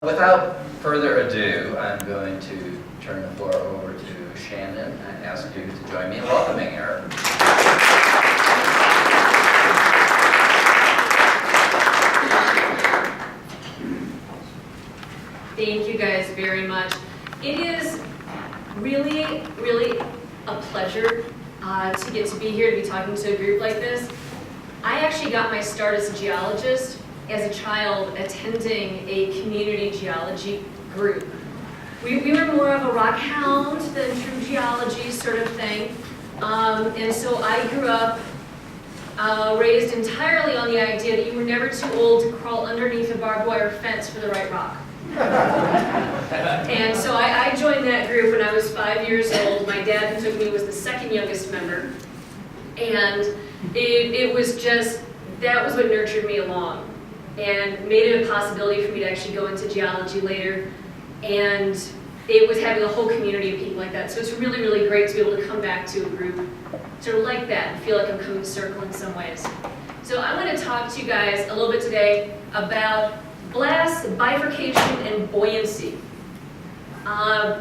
Without further ado, I'm going to turn the floor over to Shannon and ask you to join me in welcoming her. Thank you guys very much. It is really, really a pleasure to get to be here, to be talking to a group like this. I actually got my start as a geologist as a child attending a community geology group. We were more of a rock hound than true geology sort of thing. And so I grew up raised entirely on the idea that you were never too old to crawl underneath a barbed wire fence for the right rock. And so I joined that group when I was 5 years old. My dad, who took me, was the second youngest member. And it was just, that was what nurtured me along and made it a possibility for me to actually go into geology later. And it was having a whole community of people like that. So it's really, really great to be able to come back to a group sort of like that and feel like I'm coming circle in some ways. So I want to talk to you guys a little bit today about blast, bifurcation, and buoyancy.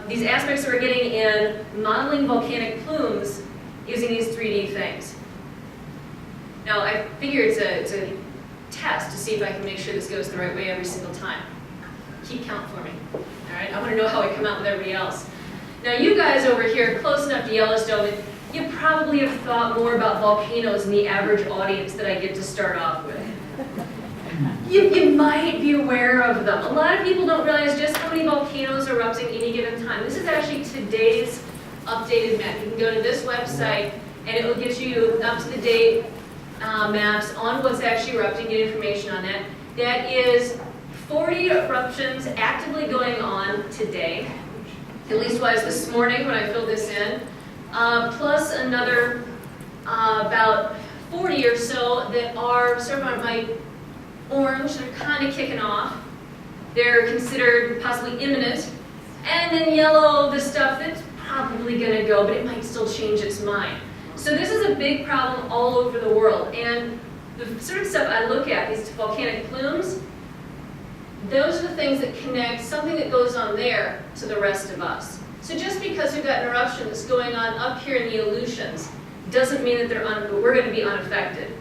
These aspects that we're getting in modeling volcanic plumes using these 3D things. Now, I figure it's a test to see if I can make sure this goes the right way every single time. Keep count for me. All right, I want to know how I come out with everybody else. Now, you guys over here, close enough to Yellowstone, you probably have thought more about volcanoes than the average audience that I get to start off with. You might be aware of them. A lot of people don't realize just how many volcanoes are erupting at any given time. This is actually today's updated map. You can go to this website and it will get you up-to-the-date maps on what's actually erupting, get information on that. That is 40 eruptions actively going on today. At least was this morning when I filled this in. Plus another about 40 or so that are sort of on my orange, they're kind of kicking off. They're considered possibly imminent. And then yellow, the stuff that's probably going to go, but it might still change its mind. So this is a big problem all over the world. And the sort of stuff I look at, these volcanic plumes, those are the things that connect something that goes on there to the rest of us. So just because we've got an eruption that's going on up here in the Aleutians doesn't mean that we're going to be unaffected.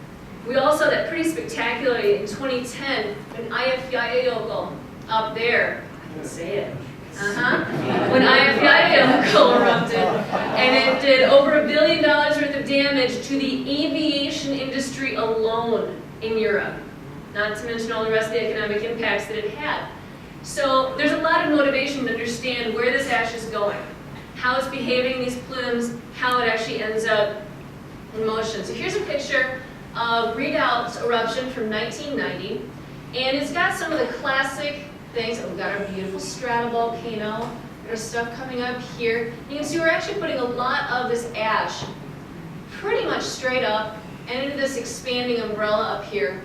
We all saw that pretty spectacularly in 2010 when ISU up there, I can say it, when ISU erupted, and it did over $1 billion worth of damage to the aviation industry alone in Europe, not to mention all the rest of the economic impacts that it had. So there's a lot of motivation to understand where this ash is going, how it's behaving in these plumes, how it actually ends up in motion. So here's a picture of Redoubt's eruption from 1990, and it's got some of the classic things. We've got our beautiful stratovolcano, there's stuff coming up here. You can see we're actually putting a lot of this ash pretty much straight up and into this expanding umbrella up here.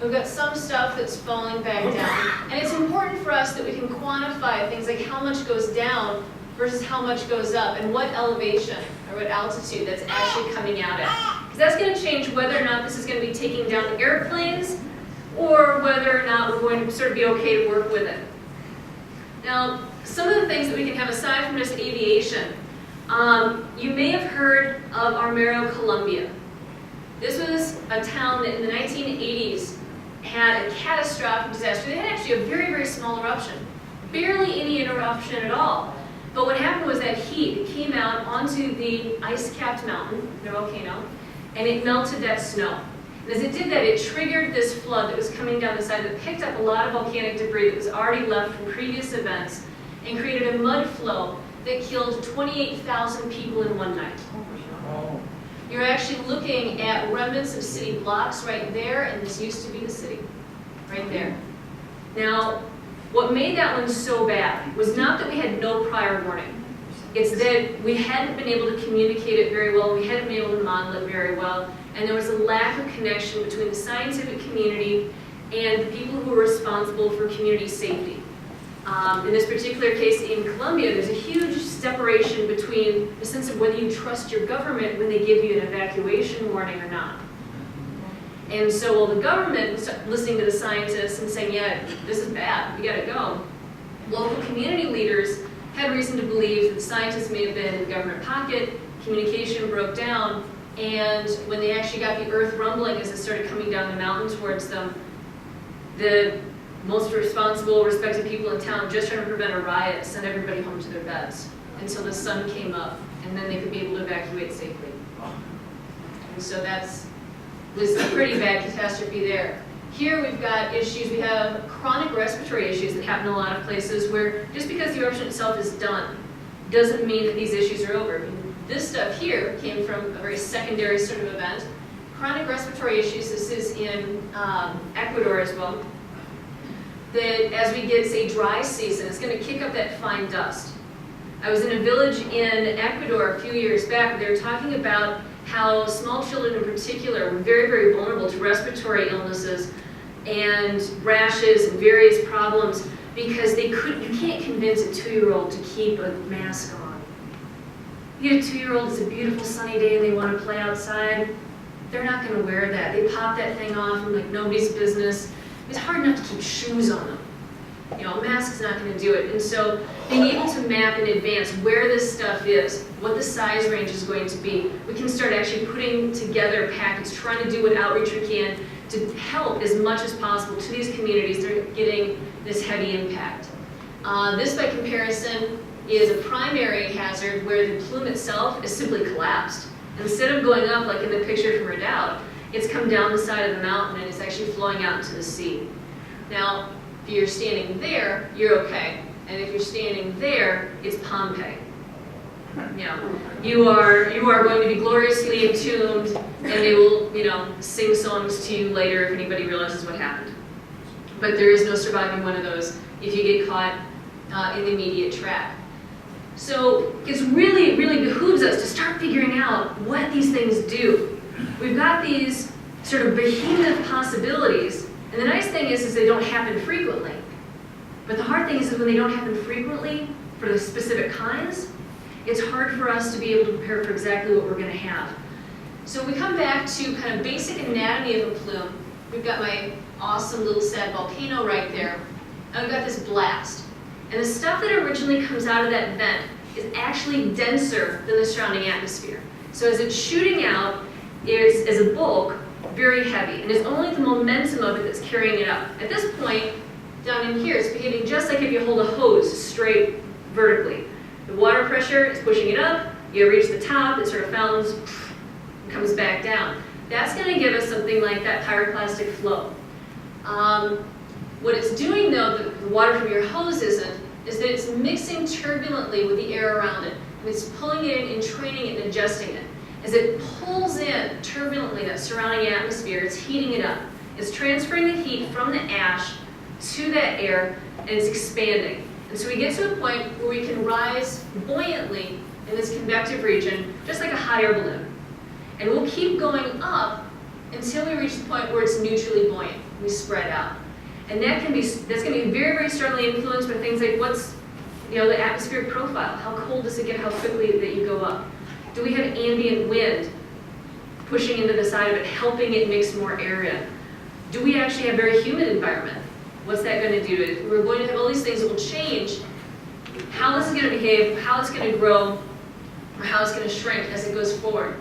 We've got some stuff that's falling back down, and it's important for us that we can quantify things like how much goes down versus how much goes up, and what elevation or what altitude that's actually coming out at. Because that's going to change whether or not this is going to be taking down airplanes, or whether or not we're going to sort of be okay to work with it. Now, some of the things that we can have aside from just aviation, you may have heard of Armero, Colombia. This was a town that in the 1980s had a catastrophic disaster. They had actually a very, very small eruption. Barely any eruption at all. But what happened was that heat came out onto the ice-capped mountain, the volcano, and it melted that snow. And as it did that, it triggered this flood that was coming down the side that picked up a lot of volcanic debris that was already left from previous events and created a mud flow that killed 28,000 people in one night. You're actually looking at remnants of city blocks right there, and this used to be the city, right there. Now, what made that one so bad was not that we had no prior warning. It's that we hadn't been able to communicate it very well, we hadn't been able to model it very well, and there was a lack of connection between the scientific community and the people who were responsible for community safety. In this particular case in Colombia, there's a huge separation between the sense of whether you trust your government when they give you an evacuation warning or not. And so while the government was listening to the scientists and saying, yeah, this is bad, we gotta go, Local community leaders had reason to believe that scientists may have been in the government pocket, communication broke down, and when they actually got the earth rumbling as it started coming down the mountain towards them, the most responsible, respected people in town, just trying to prevent a riot, sent everybody home to their beds until the sun came up, and then they could be able to evacuate safely. And so was a pretty bad catastrophe there. Here we've got issues, we have chronic respiratory issues that happen in a lot of places where just because the eruption itself is done doesn't mean that these issues are over. I mean, this stuff here came from a very secondary sort of event. Chronic respiratory issues, this is in Ecuador as well, that as we get, say, dry season, it's going to kick up that fine dust. I was in a village in Ecuador a few years back where they were talking about how small children in particular were very, very vulnerable to respiratory illnesses and rashes and various problems because you can't convince a 2-year-old to keep a mask on. You get a 2-year-old, it's a beautiful sunny day and they want to play outside, they're not going to wear that. They pop that thing off and like nobody's business. It's hard enough to keep shoes on them. You know, a mask's not going to do it. And so being able to map in advance where this stuff is, what the size range is going to be, we can start actually putting together packets, trying to do what outreach we can to help as much as possible to these communities that are getting this heavy impact. This, by comparison, is a primary hazard where the plume itself is simply collapsed. Instead of going up like in the picture from Redoubt, it's come down the side of the mountain and it's actually flowing out into the sea. Now, if you're standing there, you're okay. And if you're standing there, it's Pompeii. You know, you are going to be gloriously entombed, and they will, you know, sing songs to you later if anybody realizes what happened. But there is no surviving one of those if you get caught in the immediate track. So it really behooves us to start figuring out what these things do. We've got these sort of behemoth possibilities, and the nice thing is they don't happen frequently. But the hard thing is when they don't happen frequently for the specific kinds, it's hard for us to be able to prepare for exactly what we're going to have. So we come back to kind of basic anatomy of a plume. We've got my awesome little sad volcano right there, and we've got this blast. And the stuff that originally comes out of that vent is actually denser than the surrounding atmosphere. So as it's shooting out, it's, as a bulk, very heavy, and it's only the momentum of it that's carrying it up. At this point, down in here, it's behaving just like if you hold a hose straight vertically. The water pressure is pushing it up, you reach the top, it sort of fountains, and comes back down. That's going to give us something like that pyroclastic flow. What it's doing, though, the water from your hose isn't, is that it's mixing turbulently with the air around it. And it's pulling it in and training it and adjusting it. As it pulls in turbulently that surrounding atmosphere, it's heating it up. It's transferring the heat from the ash to that air, and it's expanding. And so we get to a point where we can rise buoyantly in this convective region, just like a hot air balloon. And we'll keep going up until we reach the point where it's neutrally buoyant. We spread out. And that's going to be very, very strongly influenced by things like what's, the atmospheric profile. How cold does it get? How quickly that you go up? Do we have ambient wind pushing into the side of it, helping it mix more area? Do we actually have a very humid environment? What's that going to do? We're going to have all these things that will change how this is going to behave, how it's going to grow, or how it's going to shrink as it goes forward.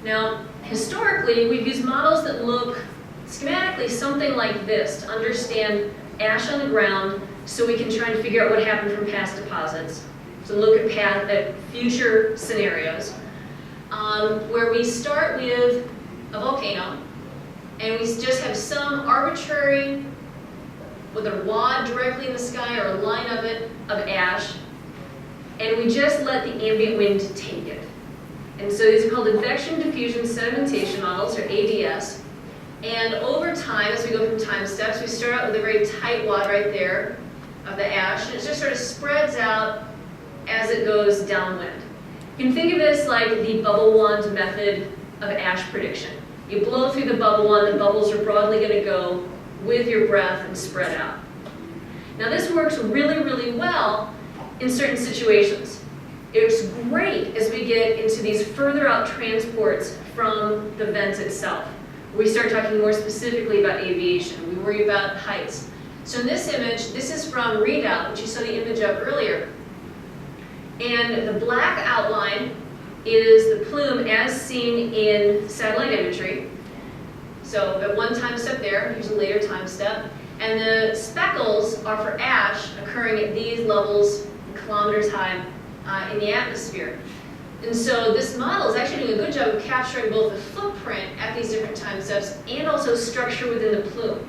Now, historically, we've used models that look schematically something like this to understand ash on the ground so we can try and figure out what happened from past deposits. So look at future scenarios where we start with a volcano and we just have some arbitrary, whether a wad directly in the sky or a line of it, of ash, and we just let the ambient wind take it. And so these are called advection, diffusion, sedimentation models, or ADS. And over time, as we go through time steps, we start out with a very tight wad right there of the ash, and it just sort of spreads out as it goes downwind. You can think of this like the bubble wand method of ash prediction. You blow through the bubble wand, the bubbles are broadly going to go with your breath and spread out. Now this works really, really well in certain situations. It's great as we get into these further out transports from the vent itself. We start talking more specifically about aviation. We worry about heights. So in this image, this is from Redoubt, which you saw the image of earlier. And the black outline is the plume as seen in satellite imagery. So at one time step there, here's a later time step. And the speckles are for ash occurring at these levels, kilometers high in the atmosphere. And so this model is actually doing a good job of capturing both the footprint at these different time steps and also structure within the plume.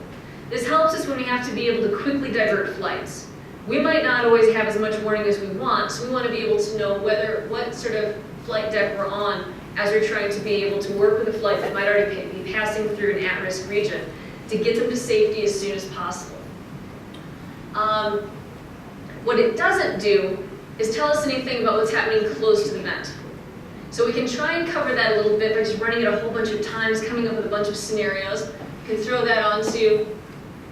This helps us when we have to be able to quickly divert flights. We might not always have as much warning as we want, so we want to be able to know what sort of flight deck we're on as we're trying to be able to work with a flight that might already be passing through an at-risk region to get them to safety as soon as possible. What it doesn't do is tell us anything about what's happening close to the vent. So we can try and cover that a little bit by just running it a whole bunch of times, coming up with a bunch of scenarios. You can throw that onto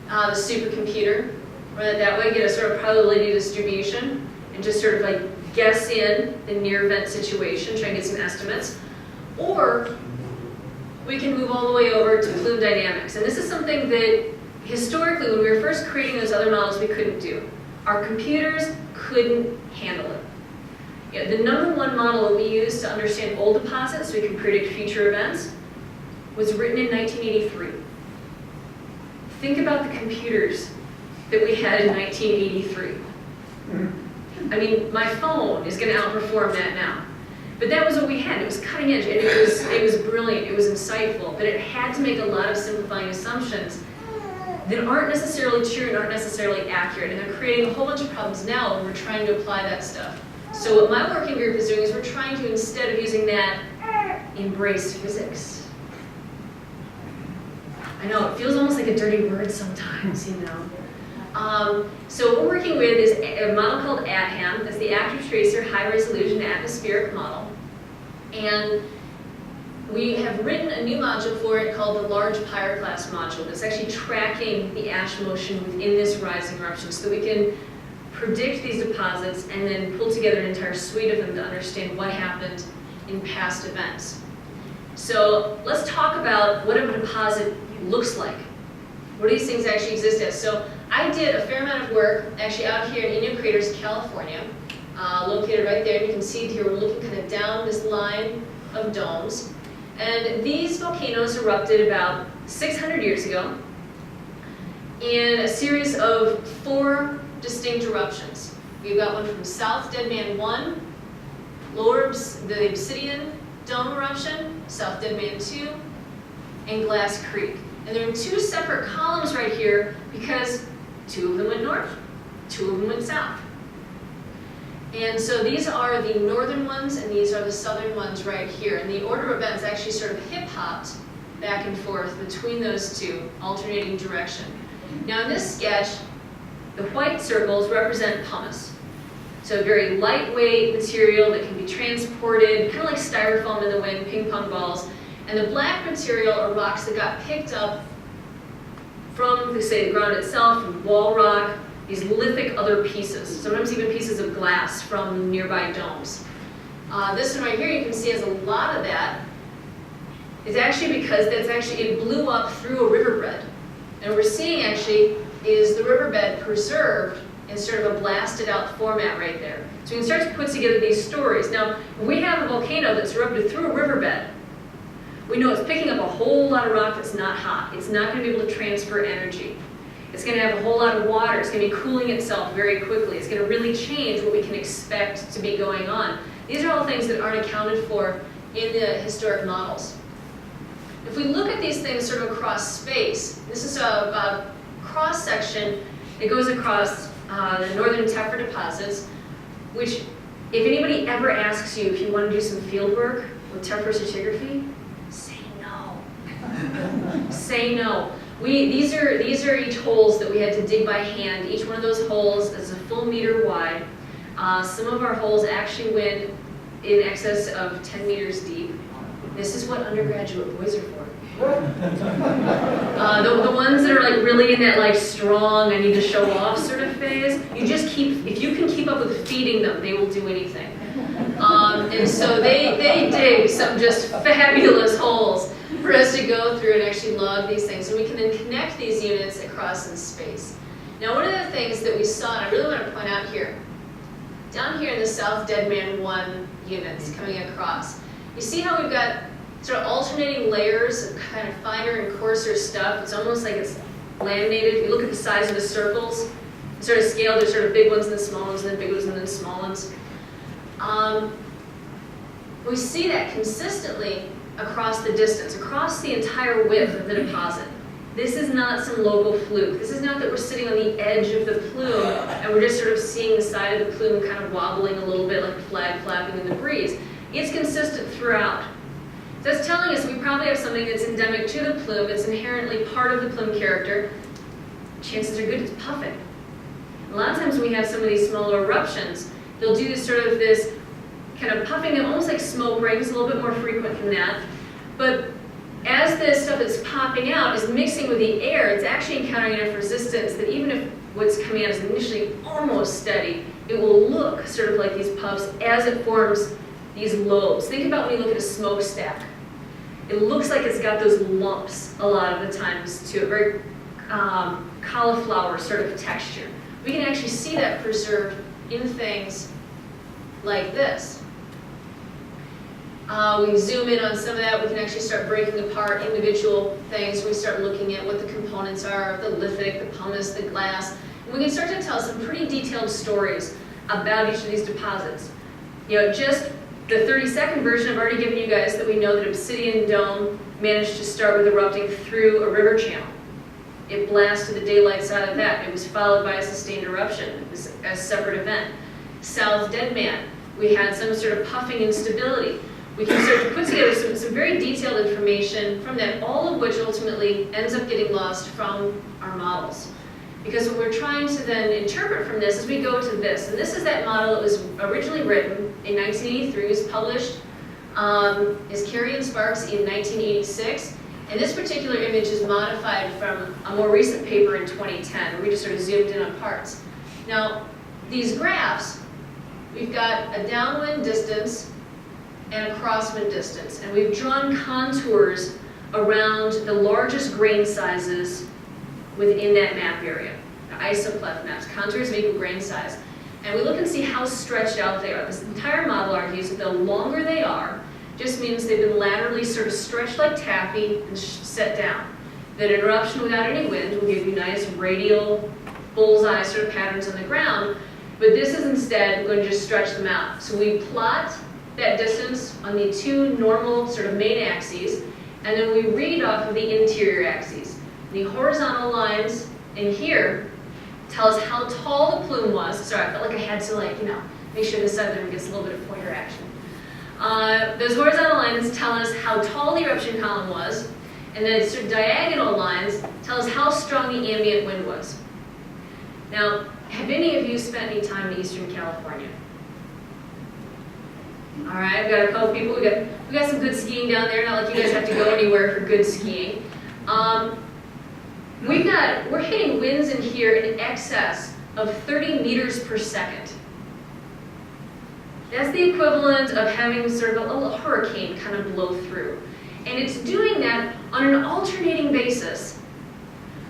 the supercomputer, run it that way, get a sort of probability distribution, and just sort of like guess in the near vent situation, try and get some estimates. Or we can move all the way over to plume dynamics. And this is something that historically, when we were first creating those other models, we couldn't do. Our computers couldn't handle it. Yeah, the #1 model that we used to understand old deposits so we can predict future events was written in 1983. Think about the computers that we had in 1983. I mean, my phone is going to outperform that now. But that was what we had. It was cutting edge, and it was brilliant, it was insightful, but it had to make a lot of simplifying assumptions that aren't necessarily true and aren't necessarily accurate, and they're creating a whole bunch of problems now when we're trying to apply that stuff. So what my working group is doing is we're trying to, instead of using that, embrace physics. I know, it feels almost like a dirty word sometimes, you know. So what we're working with is a model called ATHAM. That's the Active Tracer High Resolution Atmospheric Model. And we have written a new module for it called the Large Pyroclast Module that's actually tracking the ash motion within this rising eruption so that we can predict these deposits and then pull together an entire suite of them to understand what happened in past events. So let's talk about what a deposit looks like. What do these things actually exist as? So I did a fair amount of work actually out here in Indian Craters, California, located right there. And you can see here we're looking kind of down this line of domes. And these volcanoes erupted about 600 years ago in a series of 4 distinct eruptions. We've got one from South Dead Man 1, the Obsidian Dome eruption, South Dead Man 2, and Glass Creek. And they're in 2 separate columns right here because 2 of them went north, 2 of them went south. And so these are the northern ones and these are the southern ones right here. And the order of events actually sort of hip-hopped back and forth between those 2, alternating direction. Now in this sketch, the white circles represent pumice. So a very lightweight material that can be transported, kind of like styrofoam in the wind, ping pong balls. And the black material are rocks that got picked up from, say, the ground itself, from wall rock, these lithic other pieces, sometimes even pieces of glass from nearby domes. This one right here, you can see has a lot of that. It's actually because it blew up through a riverbed. And what we're seeing actually is the riverbed preserved in sort of a blasted out format right there. So we can start to put together these stories. Now, if we have a volcano that's erupted through a riverbed, we know it's picking up a whole lot of rock that's not hot. It's not going to be able to transfer energy. It's going to have a whole lot of water. It's going to be cooling itself very quickly. It's going to really change what we can expect to be going on. These are all things that aren't accounted for in the historic models. If we look at these things sort of across space, this is a cross-section that goes across the northern tephra deposits, which if anybody ever asks you if you want to do some field work with tephra stratigraphy, say no. Say no. These are each holes that we had to dig by hand. Each one of those holes is a full meter wide. Some of our holes actually went in excess of 10 meters deep. This is what undergraduate boys are for. The ones that are like really in that like strong, I need to show off sort of phase, if you can keep up with feeding them, they will do anything. And so they dig some just fabulous holes for us to go through and actually log these things. And we can then connect these units across in space. Now, one of the things that we saw, and I really want to point out here, down here in the South Deadman 1 units coming across, you see how we've got sort of alternating layers of kind of finer and coarser stuff. It's almost like it's laminated. If you look at the size of the circles, sort of scale, there's sort of big ones and then small ones and then big ones and then small ones. We see that consistently across the distance, across the entire width of the deposit. This is not some local fluke. This is not that we're sitting on the edge of the plume and we're just sort of seeing the side of the plume kind of wobbling a little bit like a flag flapping in the breeze. It's consistent throughout. So that's telling us we probably have something that's endemic to the plume, it's inherently part of the plume character. Chances are good it's puffing. A lot of times when we have some of these smaller eruptions, they'll do this kind of puffing, almost like smoke rings, a little bit more frequent than that. But as the stuff that's popping out is mixing with the air, it's actually encountering enough resistance that even if what's coming out is initially almost steady, it will look sort of like these puffs as it forms these lobes. Think about when you look at a smokestack. It looks like it's got those lumps a lot of the times to a very cauliflower sort of texture. We can actually see that preserved in things like this. We zoom in on some of that, we can actually start breaking apart individual things. We start looking at what the components are, the lithic, the pumice, the glass. And we can start to tell some pretty detailed stories about each of these deposits. You know, just the 30-second version I've already given you guys that we know that Obsidian Dome managed to start with erupting through a river channel. It blasted the daylight side of that. It was followed by a sustained eruption. It was a separate event. South Deadman, we had some sort of puffing instability. We can start to put together some very detailed information from that, all of which ultimately ends up getting lost from our models. Because what we're trying to then interpret from this is we go to this. And this is that model that was originally written in 1983. It was published as Carey and Sparks in 1986. And this particular image is modified from a more recent paper in 2010, where we just sort of zoomed in on parts. Now, these graphs, we've got a downwind distance and a crosswind distance. And we've drawn contours around the largest grain sizes within that map area. The isopleph maps, contours of equal grain size. And we look and see how stretched out they are. This entire model argues that the longer they are, just means they've been laterally sort of stretched like taffy and set down. That an eruption without any wind will give you nice radial bullseye sort of patterns on the ground, but this is instead going to just stretch them out. So we plot that distance on the two normal sort of main axes, and then we read off of the interior axes. The horizontal lines in here tell us how tall the plume was. Sorry, I felt like I had to make sure this side there gets a little bit of pointer action. Those horizontal lines tell us how tall the eruption column was, and then sort of diagonal lines tell us how strong the ambient wind was. Now, have any of you spent any time in Eastern California? All right, I've got a couple people. We got some good skiing down there. Not like you guys have to go anywhere for good skiing. We're hitting winds in here in excess of 30 meters per second. That's the equivalent of having sort of a little hurricane kind of blow through. And it's doing that on an alternating basis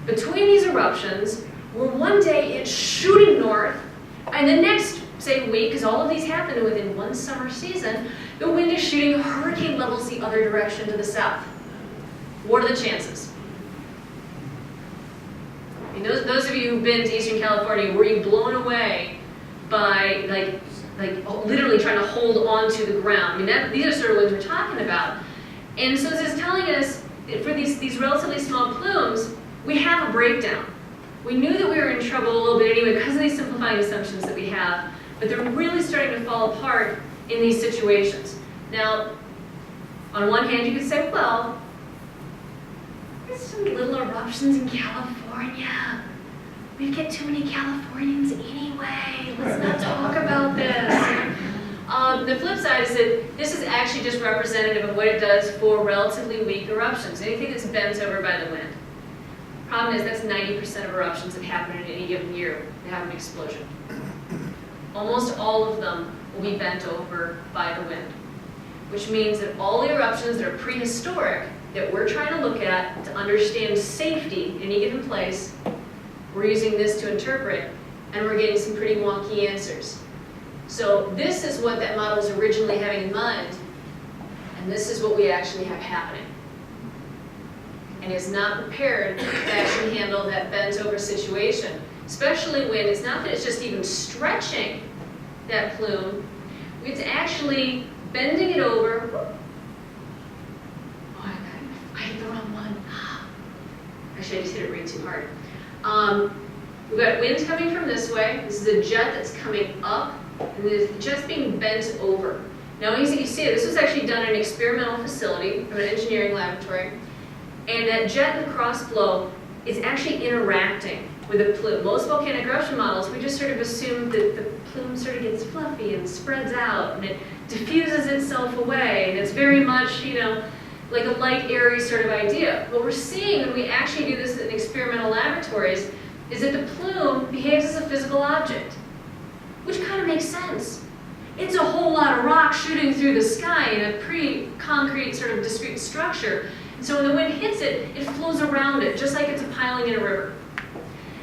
between these eruptions, where one day it's shooting north, and the next, say, week, because all of these happen within one summer season, the wind is shooting hurricane levels the other direction to the south. What are the chances? I mean, those of you who've been to Eastern California, were you blown away by like literally trying to hold on to the ground? I mean, these are sort of what we're talking about. And so this is telling us that for these relatively small plumes, we have a breakdown. We knew that we were in trouble a little bit anyway because of these simplifying assumptions that we have, but they're really starting to fall apart in these situations. Now, on one hand, you could say, well, there's some little eruptions in California. We get too many Californians anyway. Let's not talk about this. The flip side is that this is actually just representative of what it does for relatively weak eruptions, anything that's bent over by the wind. Problem is that's 90% of eruptions that happen in any given year that have an explosion. Almost all of them will be bent over by the wind, which means that all the eruptions that are prehistoric that we're trying to look at to understand safety in any given place We're using this to interpret, and we're getting some pretty wonky answers. So this is what that model was originally having in mind, and this is what we actually have happening. And it's not prepared to actually handle that bent over situation, especially when it's not that it's just even stretching that plume, it's actually bending it over. Oh, I hit the wrong one. Actually, I just hit it way too hard. We've got wind coming from this way. This is a jet that's coming up, and the jet's being bent over. Now, as you can see, this was actually done in an experimental facility from an engineering laboratory, and that jet in the cross flow is actually interacting with the plume. Most volcanic eruption models, we just sort of assume that the plume sort of gets fluffy and spreads out, and it diffuses itself away, and it's very much, you know, like a light, airy sort of idea. What we're seeing when we actually do this in experimental laboratories is that the plume behaves as a physical object, which kind of makes sense. It's a whole lot of rock shooting through the sky in a pretty concrete sort of discrete structure. And so when the wind hits it, it flows around it, just like it's a piling in a river.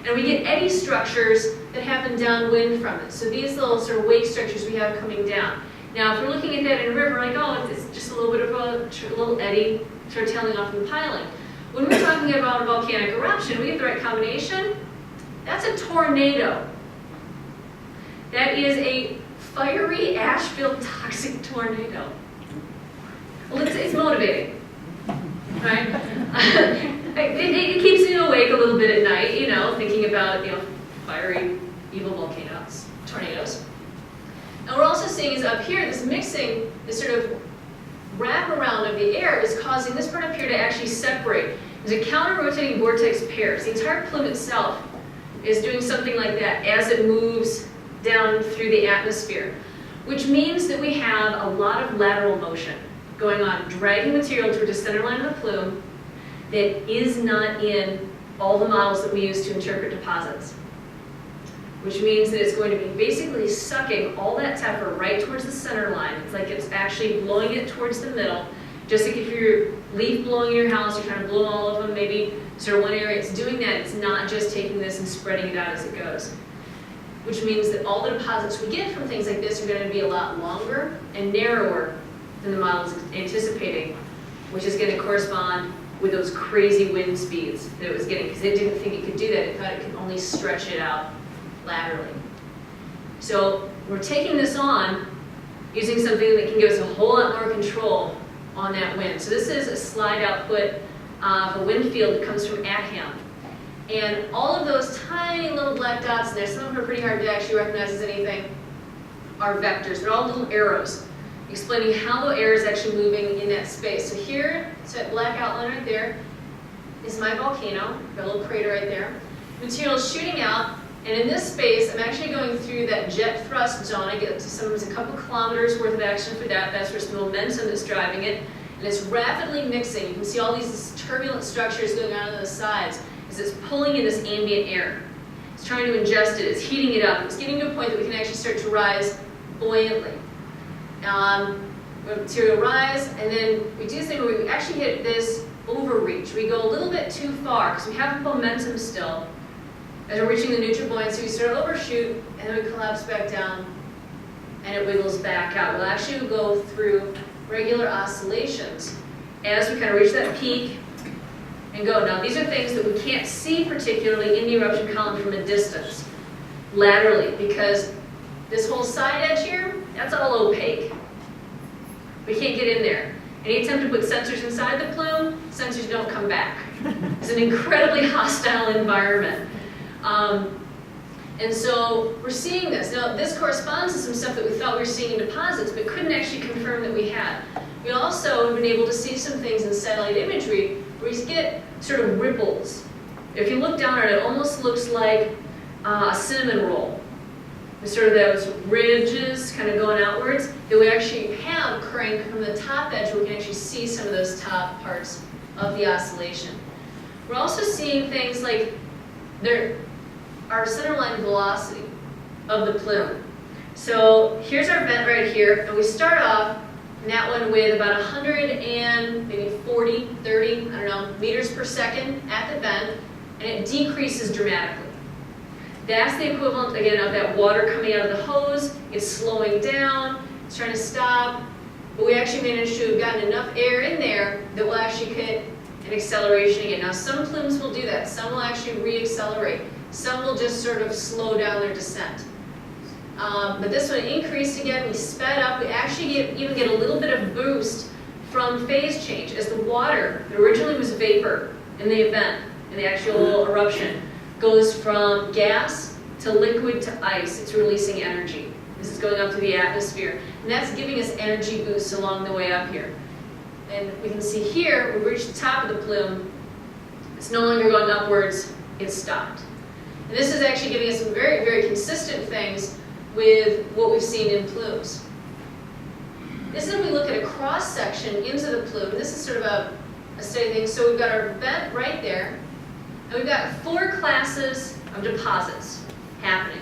And we get eddy structures that happen downwind from it. So these little sort of wake structures we have coming down. Now, if we're looking at that in a river, like, oh, it's just a little bit of a little eddy sort of tailing off from the piling. When we're talking about a volcanic eruption, we get the right combination. That's a tornado. That is a fiery, ash-filled, toxic tornado. Well, it's motivating, right? It keeps you awake a little bit at night, you know, thinking about, you know, fiery, evil volcanoes, tornadoes. And we're also seeing is up here, this mixing, this sort of wraparound of the air is causing this part up here to actually separate. There's a counter-rotating vortex pair. So the entire plume itself is doing something like that as it moves down through the atmosphere, which means that we have a lot of lateral motion going on, dragging material toward the center line of the plume that is not in all the models that we use to interpret deposits, which means that it's going to be basically sucking all that tephra right towards the center line. It's like it's actually blowing it towards the middle. Just like if you're leaf blowing in your house, you're trying to blow all of them, maybe sort of one area, it's doing that. It's not just taking this and spreading it out as it goes. Which means that all the deposits we get from things like this are going to be a lot longer and narrower than the model is anticipating, which is going to correspond with those crazy wind speeds that it was getting, because it didn't think it could do that. It thought it could only stretch it out laterally. So we're taking this on using something that can give us a whole lot more control on that wind. So this is a slide output of a wind field that comes from Ackham. And all of those tiny little black dots in there, some of them are pretty hard to actually recognize as anything, are vectors. They're all little arrows explaining how the air is actually moving in that space. So here, so that black outline right there, is my volcano, got a little crater right there. Material is shooting out, and in this space, I'm actually going through that jet thrust zone. I get to sometimes a couple kilometers worth of action for that. That's just the momentum that's driving it. And it's rapidly mixing. You can see all these turbulent structures going on the sides as it's pulling in this ambient air. It's trying to ingest it. It's heating it up. It's getting to a point that we can actually start to rise buoyantly. Material rise, and then we do this thing where we actually hit this overreach. We go a little bit too far because we have momentum still. As we're reaching the neutral buoyancy, we sort of overshoot, and then we collapse back down, and it wiggles back out. We'll actually go through regular oscillations as we kind of reach that peak and go. Now, these are things that we can't see particularly in the eruption column from a distance, laterally, because this whole side edge here, that's all opaque. We can't get in there. Any attempt to put sensors inside the plume, sensors don't come back. It's an incredibly hostile environment. And so we're seeing this. Now, this corresponds to some stuff that we thought we were seeing in deposits, but couldn't actually confirm that we had. We also have been able to see some things in satellite imagery where you get sort of ripples. If you look down at it, it almost looks like a cinnamon roll. There's sort of those ridges kind of going outwards that we actually have occurring from the top edge where we can actually see some of those top parts of the oscillation. We're also seeing things like our centerline velocity of the plume. So here's our vent right here, and we start off in that one with about 100 and maybe 40, 30, I don't know, meters per second at the vent, and it decreases dramatically. That's the equivalent, again, of that water coming out of the hose. It's slowing down, it's trying to stop, but we actually managed to have gotten enough air in there that will actually hit an acceleration again. Now, some plumes will do that. Some will actually re-accelerate. Some will just sort of slow down their descent. But this one increased again, we sped up. We actually even get a little bit of boost from phase change as the water that originally was vapor in the event, in the actual eruption, goes from gas to liquid to ice. It's releasing energy. This is going up to the atmosphere. And that's giving us energy boosts along the way up here. And we can see here, we reached the top of the plume. It's no longer going upwards, it's stopped. And this is actually giving us some very, very consistent things with what we've seen in plumes. This is when we look at a cross-section into the plume. This is sort of a steady thing. So we've got our vent right there, and we've got 4 classes of deposits happening.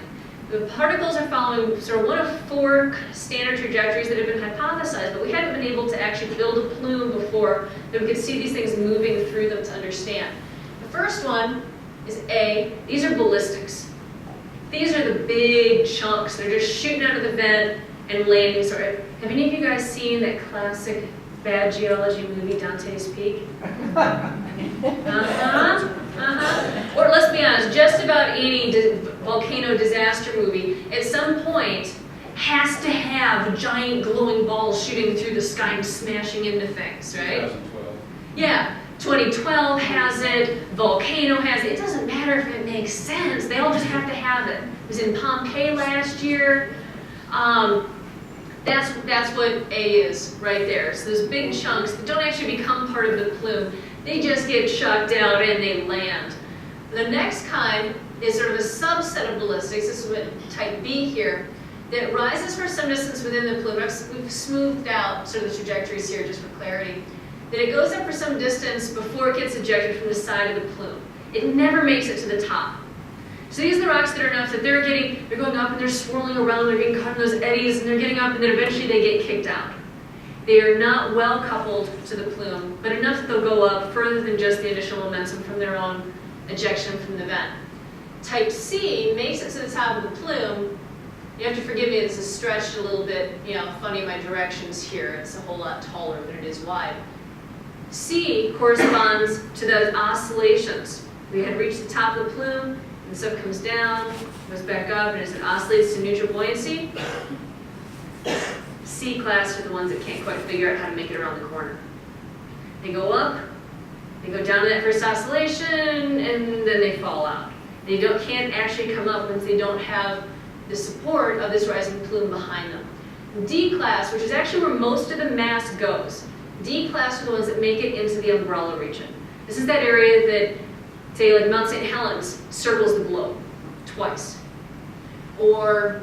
The particles are following sort of one of 4 standard trajectories that have been hypothesized, but we haven't been able to actually build a plume before that we could see these things moving through them to understand. The first one is A. These are ballistics. These are the big chunks. They're just shooting out of the vent and landing sort of. Have any of you guys seen that classic bad geology movie, Dante's Peak? Or let's be honest, just about any volcano disaster movie at some point has to have giant glowing balls shooting through the sky and smashing into things, right? 2012. Yeah, 2012 has it, Volcano has it. It doesn't matter if it makes sense, they all just have to have it. It was in Pompeii last year. That's what A is right there. So those big chunks that don't actually become part of the plume, they just get shot down and they land. The next kind is sort of a subset of ballistics. This is what type B here, that rises for some distance within the plume. We've smoothed out sort of the trajectories here just for clarity. That it goes up for some distance before it gets ejected from the side of the plume. It never makes it to the top. So these are the rocks that are enough that they're going up and they're swirling around, they're getting caught in those eddies, and they're getting up, and then eventually they get kicked out. They are not well coupled to the plume, but enough that they'll go up further than just the initial momentum from their own ejection from the vent. Type C makes it to the top of the plume. You have to forgive me, this is stretched a little bit, funny my directions here. It's a whole lot taller than it is wide. C corresponds to those oscillations. We had reached the top of the plume, and stuff comes down, goes back up, and as it oscillates to neutral buoyancy, C class are the ones that can't quite figure out how to make it around the corner. They go up, they go down to that first oscillation, and then they fall out. They can't actually come up once they don't have the support of this rising plume behind them. D class, which is actually where most of the mass goes. D class are the ones that make it into the umbrella region. This is that area that, say, like Mount St. Helens circles the globe twice. Or,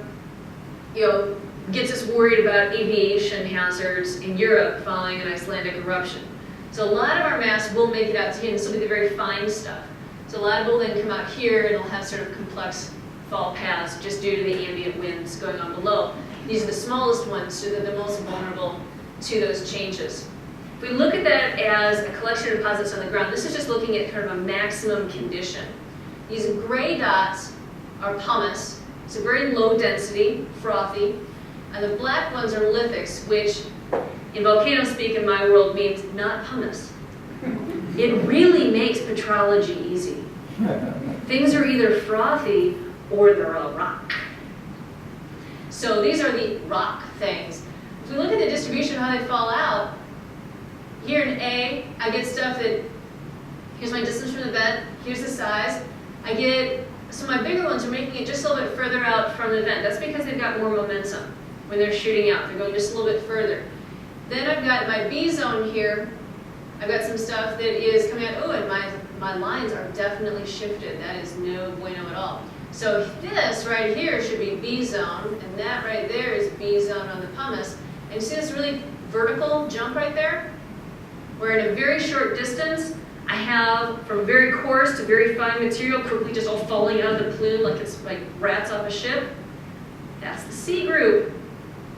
gets us worried about aviation hazards in Europe following an Icelandic eruption. So a lot of our mass will make it out to here, and this will be the very fine stuff. So a lot of it will then come out here, and it'll have sort of complex fall paths just due to the ambient winds going on below. These are the smallest ones, so they're the most vulnerable to those changes. If we look at that as a collection of deposits on the ground, this is just looking at kind of a maximum condition. These gray dots are pumice, so very low density, frothy, and the black ones are lithics, which in volcano speak in my world means not pumice. It really makes petrology easy. Things are either frothy or they're a rock. So these are the rock things. If we look at the distribution of how they fall out, here in A, I get stuff that, here's my distance from the vent, here's the size. So my bigger ones are making it just a little bit further out from the vent. That's because they've got more momentum when they're shooting out. They're going just a little bit further. Then I've got my B zone here. I've got some stuff that is coming out, and my lines are definitely shifted. That is no bueno at all. So this right here should be B zone, and that right there is B zone on the pumice. And you see this really vertical jump right there? Where in a very short distance, I have from very coarse to very fine material quickly just all falling out of the plume like it's like rats off a ship. That's the C group.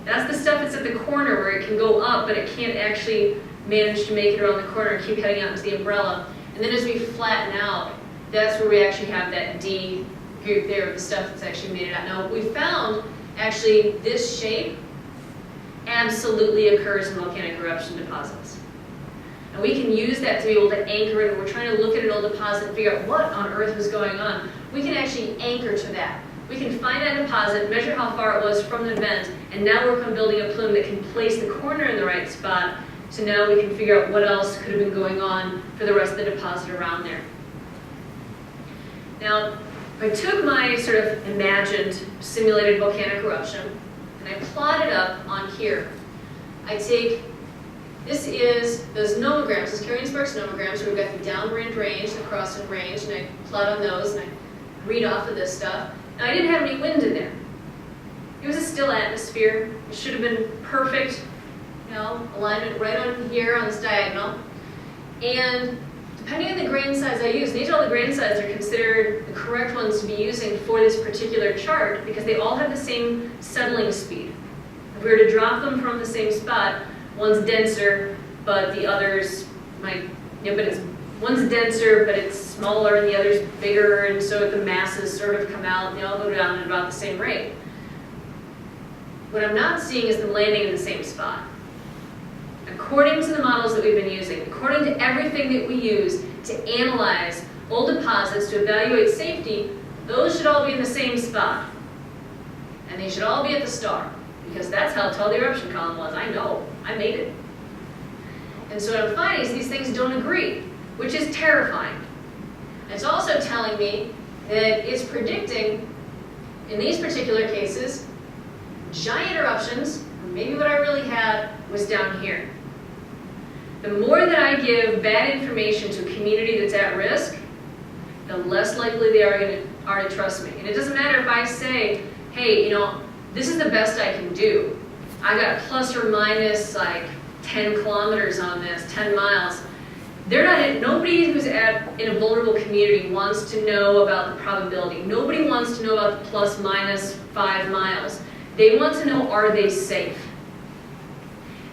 That's the stuff that's at the corner where it can go up, but it can't actually manage to make it around the corner and keep heading out into the umbrella. And then as we flatten out, that's where we actually have that D group there of the stuff that's actually made it out. Now, we found actually this shape absolutely occurs in volcanic eruption deposits. And we can use that to be able to anchor it. We're trying to look at an old deposit and figure out what on earth was going on. We can actually anchor to that. We can find that deposit, measure how far it was from the vent, and now work on building a plume that can place the corner in the right spot. So now we can figure out what else could have been going on for the rest of the deposit around there. Now, I took my sort of imagined simulated volcanic eruption and I plot it up on here. I take, this is those nomograms, those carrying sparks nomograms, where we've got the downwind range, the crosswind range, and I plot on those and I read off of this stuff. Now, I didn't have any wind in there. It was a still atmosphere. It should have been perfect, you know, alignment right on here on this diagonal. And depending on the grain size I use, these all the grain sizes are considered the correct ones to be using for this particular chart because they all have the same settling speed. If we were to drop them from the same spot, one's denser, but the others might, you know, but it's one's denser, but it's smaller, and the other's bigger, and so the masses sort of come out, and they all go down at about the same rate. What I'm not seeing is them landing in the same spot. According to the models that we've been using, according to everything that we use to analyze old deposits, to evaluate safety, those should all be in the same spot. And they should all be at the star, because that's how tall the eruption column was. I know, I made it. And so what I'm finding is these things don't agree, which is terrifying. And it's also telling me that it's predicting, in these particular cases, giant eruptions. Maybe what I really had was down here. The more that I give bad information to a community that's at risk, the less likely they are to trust me. And it doesn't matter if I say, hey, you know, this is the best I can do. I got plus or minus like 10 kilometers on this, 10 miles. They're not, nobody who's in a vulnerable community wants to know about the probability. Nobody wants to know about the plus minus 5 miles. They want to know, are they safe?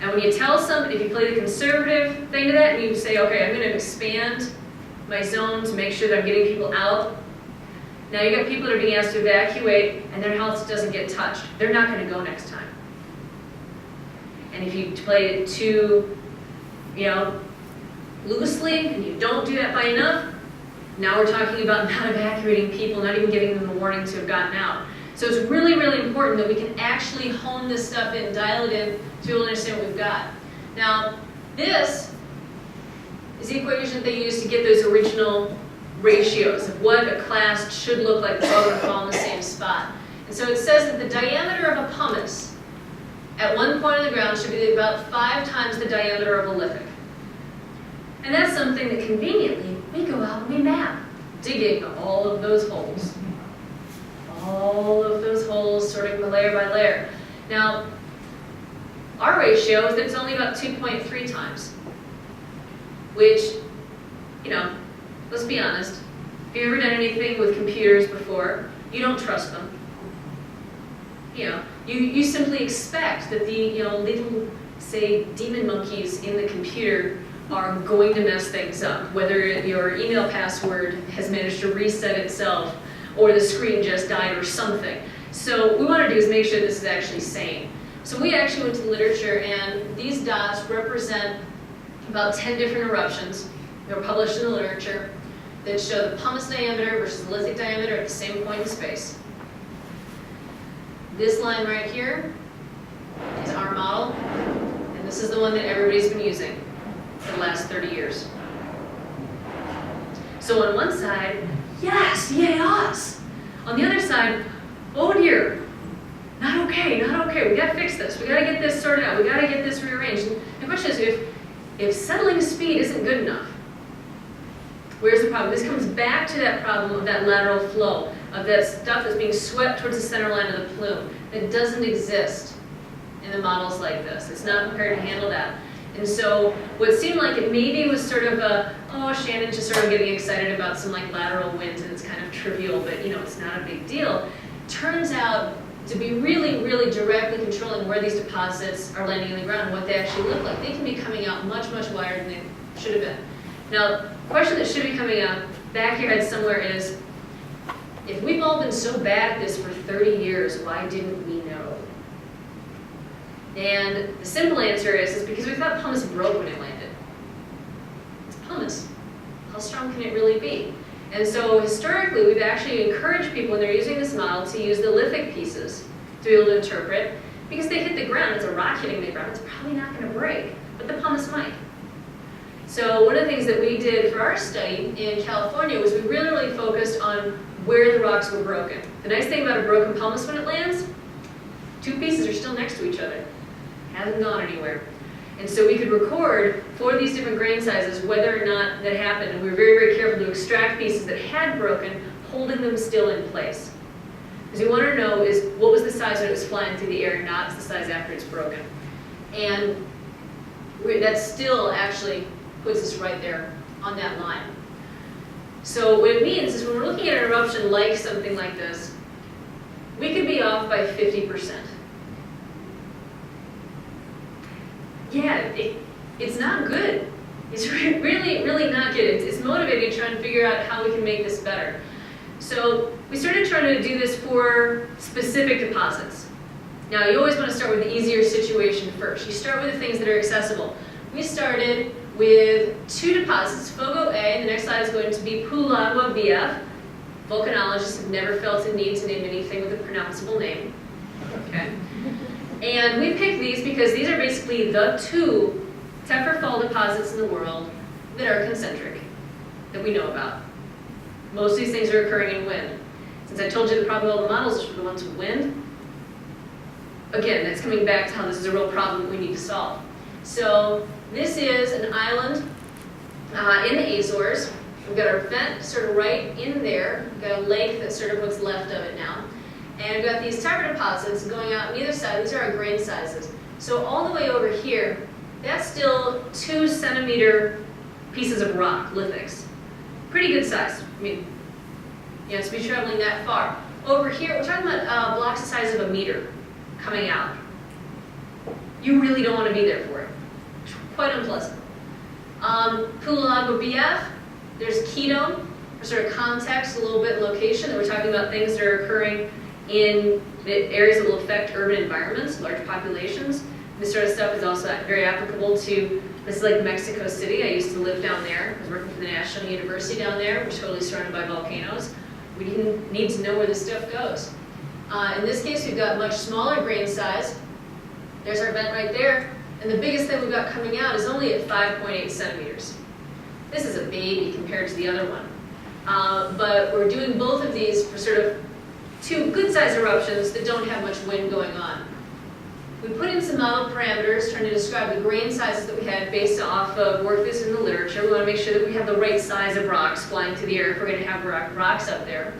And when you tell somebody, if you play the conservative thing to that, and you say, okay, I'm going to expand my zone to make sure that I'm getting people out. Now you've got people that are being asked to evacuate, and their health doesn't get touched. They're not going to go next time. And if you play it too, you know, loosely, and you don't do that by enough, now we're talking about not evacuating people, not even giving them a warning to have gotten out. So it's really, really important that we can actually hone this stuff in, dial it in, to be able to understand what we've got. Now, this is the equation that they use to get those original ratios of what a class should look like if all going to fall in the same spot. And so it says that the diameter of a pumice at one point on the ground should be about 5 times the diameter of a lithic. And that's something that conveniently we go out and we map, digging all of those holes. All of those holes, sorting layer by layer. Now, our ratio is that it's only about 2.3 times, which, you know, let's be honest, if you've ever done anything with computers before, you don't trust them. You know, you simply expect that the, you know, little, say, demon monkeys in the computer are going to mess things up, whether your email password has managed to reset itself or the screen just died or something. So what we want to do is make sure this is actually sane. So we actually went to the literature, and these dots represent about 10 different eruptions that were published in the literature that show the pumice diameter versus the lithic diameter at the same point in space. This line right here is our model, and this is the one that everybody's been using for the last 30 years. So on one side, yes, yay us. On the other side, oh dear, not okay, not okay. We gotta fix this. We gotta get this sorted out. We gotta get this rearranged. And the question is, if settling speed isn't good enough, where's the problem? This comes back to that problem of that lateral flow, of that stuff that's being swept towards the center line of the plume that doesn't exist in the models like this. It's not prepared to handle that. And so what seemed like it maybe was sort of a, oh, Shannon just sort of getting excited about some like lateral winds and it's kind of trivial, but you know, it's not a big deal. Turns out to be really, really directly controlling where these deposits are landing in the ground and what they actually look like. They can be coming out much, much wider than they should have been. Now, the question that should be coming out back here somewhere is, If we've all been so bad at this for 30 years, why didn't we know? And the simple answer is because we thought pumice broke when it landed. It's pumice. How strong can it really be? And so historically, we've actually encouraged people when they're using this model to use the lithic pieces to be able to interpret, because they hit the ground, it's a rock hitting the ground, it's probably not going to break, but the pumice might. So one of the things that we did for our study in California was we really focused on where the rocks were broken. The nice thing about a broken pumice when it lands, two pieces are still next to each other. Hasn't gone anywhere. And so we could record for these different grain sizes whether or not that happened. And we were very careful to extract pieces that had broken, holding them still in place. Because we want to know is what was the size when it was flying through the air, not the size after it's broken. And that still actually puts us right there on that line. So what it means is when we're looking at an eruption like something like this, we could be off by 50%. Yeah, it's not good. It's really not good. It's motivating trying to figure out how we can make this better. So we started trying to do this for specific deposits. Now you always want to start with the easier situation first. You start with the things that are accessible. We started with two deposits, Fogo A, the next slide is going to be Pulagua BF. Volcanologists have never felt a need to name anything with a pronounceable name. Okay. And we picked these because these are basically the two tephra fall deposits in the world that are concentric, that we know about. Most of these things are occurring in wind. Since I told you that probably all the models are for the ones with wind, again, that's coming back to how this is a real problem we need to solve. So this is an island in the Azores. We've got our vent sort of right in there. We've got a lake that's sort of what's left of it now. And we've got these tephra deposits going out on either side. These are our grain sizes. So all the way over here, that's still 2 centimeter pieces of rock, lithics. Pretty good size. I mean, you know, to be traveling that far. Over here, we're talking about blocks the size of a meter coming out. You really don't want to be there for it. It's quite unpleasant. Pulagua BF, there's ketone, for sort of context, a little bit in location, that we're talking about things that are occurring in the areas that will affect urban environments, large populations. This sort of stuff is also very applicable to, this is like Mexico City. I used to live down there. I was working for the National University down there. We're totally surrounded by volcanoes. We didn't need to know where this stuff goes. In this case, we've got much smaller grain size. There's our vent right there. And the biggest thing we've got coming out is only at 5.8 centimeters. This is a baby compared to the other one. But we're doing both of these for sort of two good-sized eruptions that don't have much wind going on. We put in some model parameters trying to describe the grain sizes that we had based off of work that's in the literature. We want to make sure that we have the right size of rocks flying through the air if we're going to have rocks up there.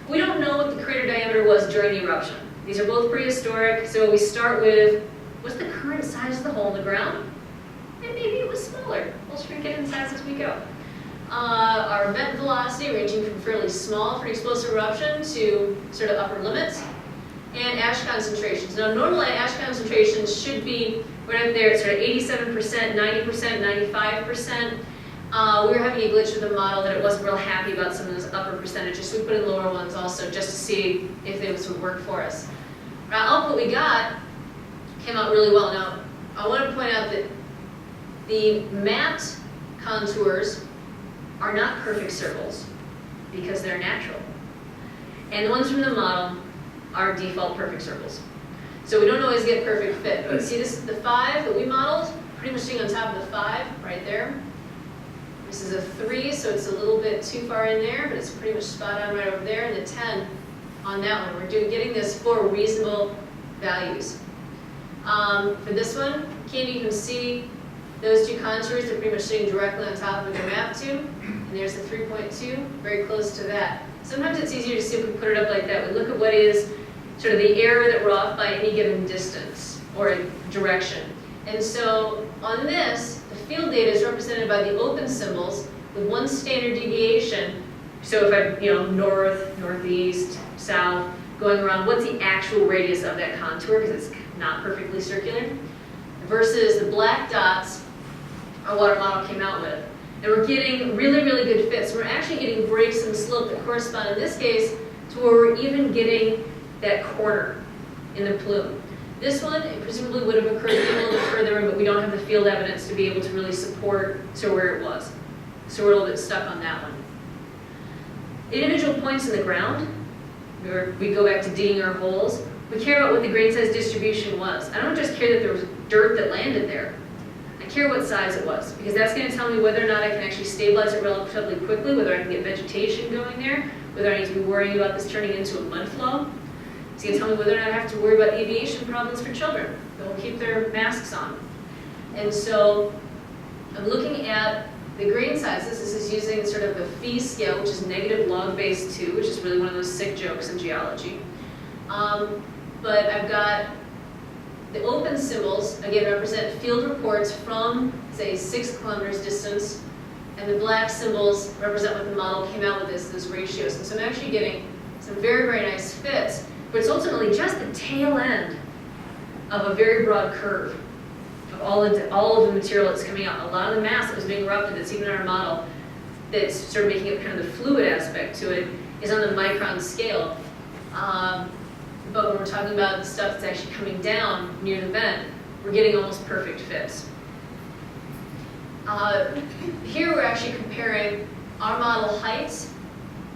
We don't know what the crater diameter was during the eruption. These are both prehistoric, so we start with, what's the current size of the hole in the ground? And maybe it was smaller. We'll shrink it in size as we go. Our vent velocity ranging from fairly small for an explosive eruption to sort of upper limits. And ash concentrations. Now normally ash concentrations should be right up there at sort of 87%, 90%, 95%. We were having a glitch with the model that it wasn't real happy about some of those upper percentages, so we put in lower ones also just to see if those would work for us. Our output we got came out really well. Now I want to point out that the mapped contours are not perfect circles because they're natural. And the ones from the model are default perfect circles. So we don't always get perfect fit. But see, this is the 5 that we modeled, pretty much sitting on top of the 5 right there. This is a 3, so it's a little bit too far in there, but it's pretty much spot on right over there. And the 10 on that one. We're getting this for reasonable values. For this one, you can't even see those two contours. They're pretty much sitting directly on top of what they're mapped to. And there's the 3.2, very close to that. Sometimes it's easier to see if we put it up like that. We look at what is sort of the error that we're off by any given distance or direction. And so on this, the field data is represented by the open symbols with one standard deviation. So if I, north, northeast, south, going around, what's the actual radius of that contour, because it's not perfectly circular, versus the black dots are what our model came out with. And we're getting really, really good fits. We're actually getting breaks in the slope that correspond, in this case, to where we're even getting that corner in the plume. This one, it presumably would have occurred a little bit further in, but we don't have the field evidence to be able to really support where it was. So we're a little bit stuck on that one. Individual points in the ground, where we go back to digging our holes, we care about what the grain size distribution was. I don't just care that there was dirt that landed there. I care what size it was, because that's going to tell me whether or not I can actually stabilize it relatively quickly, whether I can get vegetation going there, whether I need to be worrying about this turning into a mud flow. It's going to tell me whether or not I have to worry about aviation problems for children. They'll keep their masks on. And so I'm looking at the grain sizes. This is using sort of the phi scale, which is negative log base 2, which is really one of those sick jokes in geology. But I've got the open symbols, again, represent field reports from, say, 6 kilometers distance, and the black symbols represent what the model came out with those ratios. And so I'm actually getting some very, very nice fits, but it's ultimately just the tail end of a very broad curve of all of the material that's coming out. A lot of the mass that was being erupted that's even in our model that's sort of making it kind of the fluid aspect to it is on the micron scale. But when we're talking about the stuff that's actually coming down near the vent, we're getting almost perfect fits. Here we're actually comparing our model heights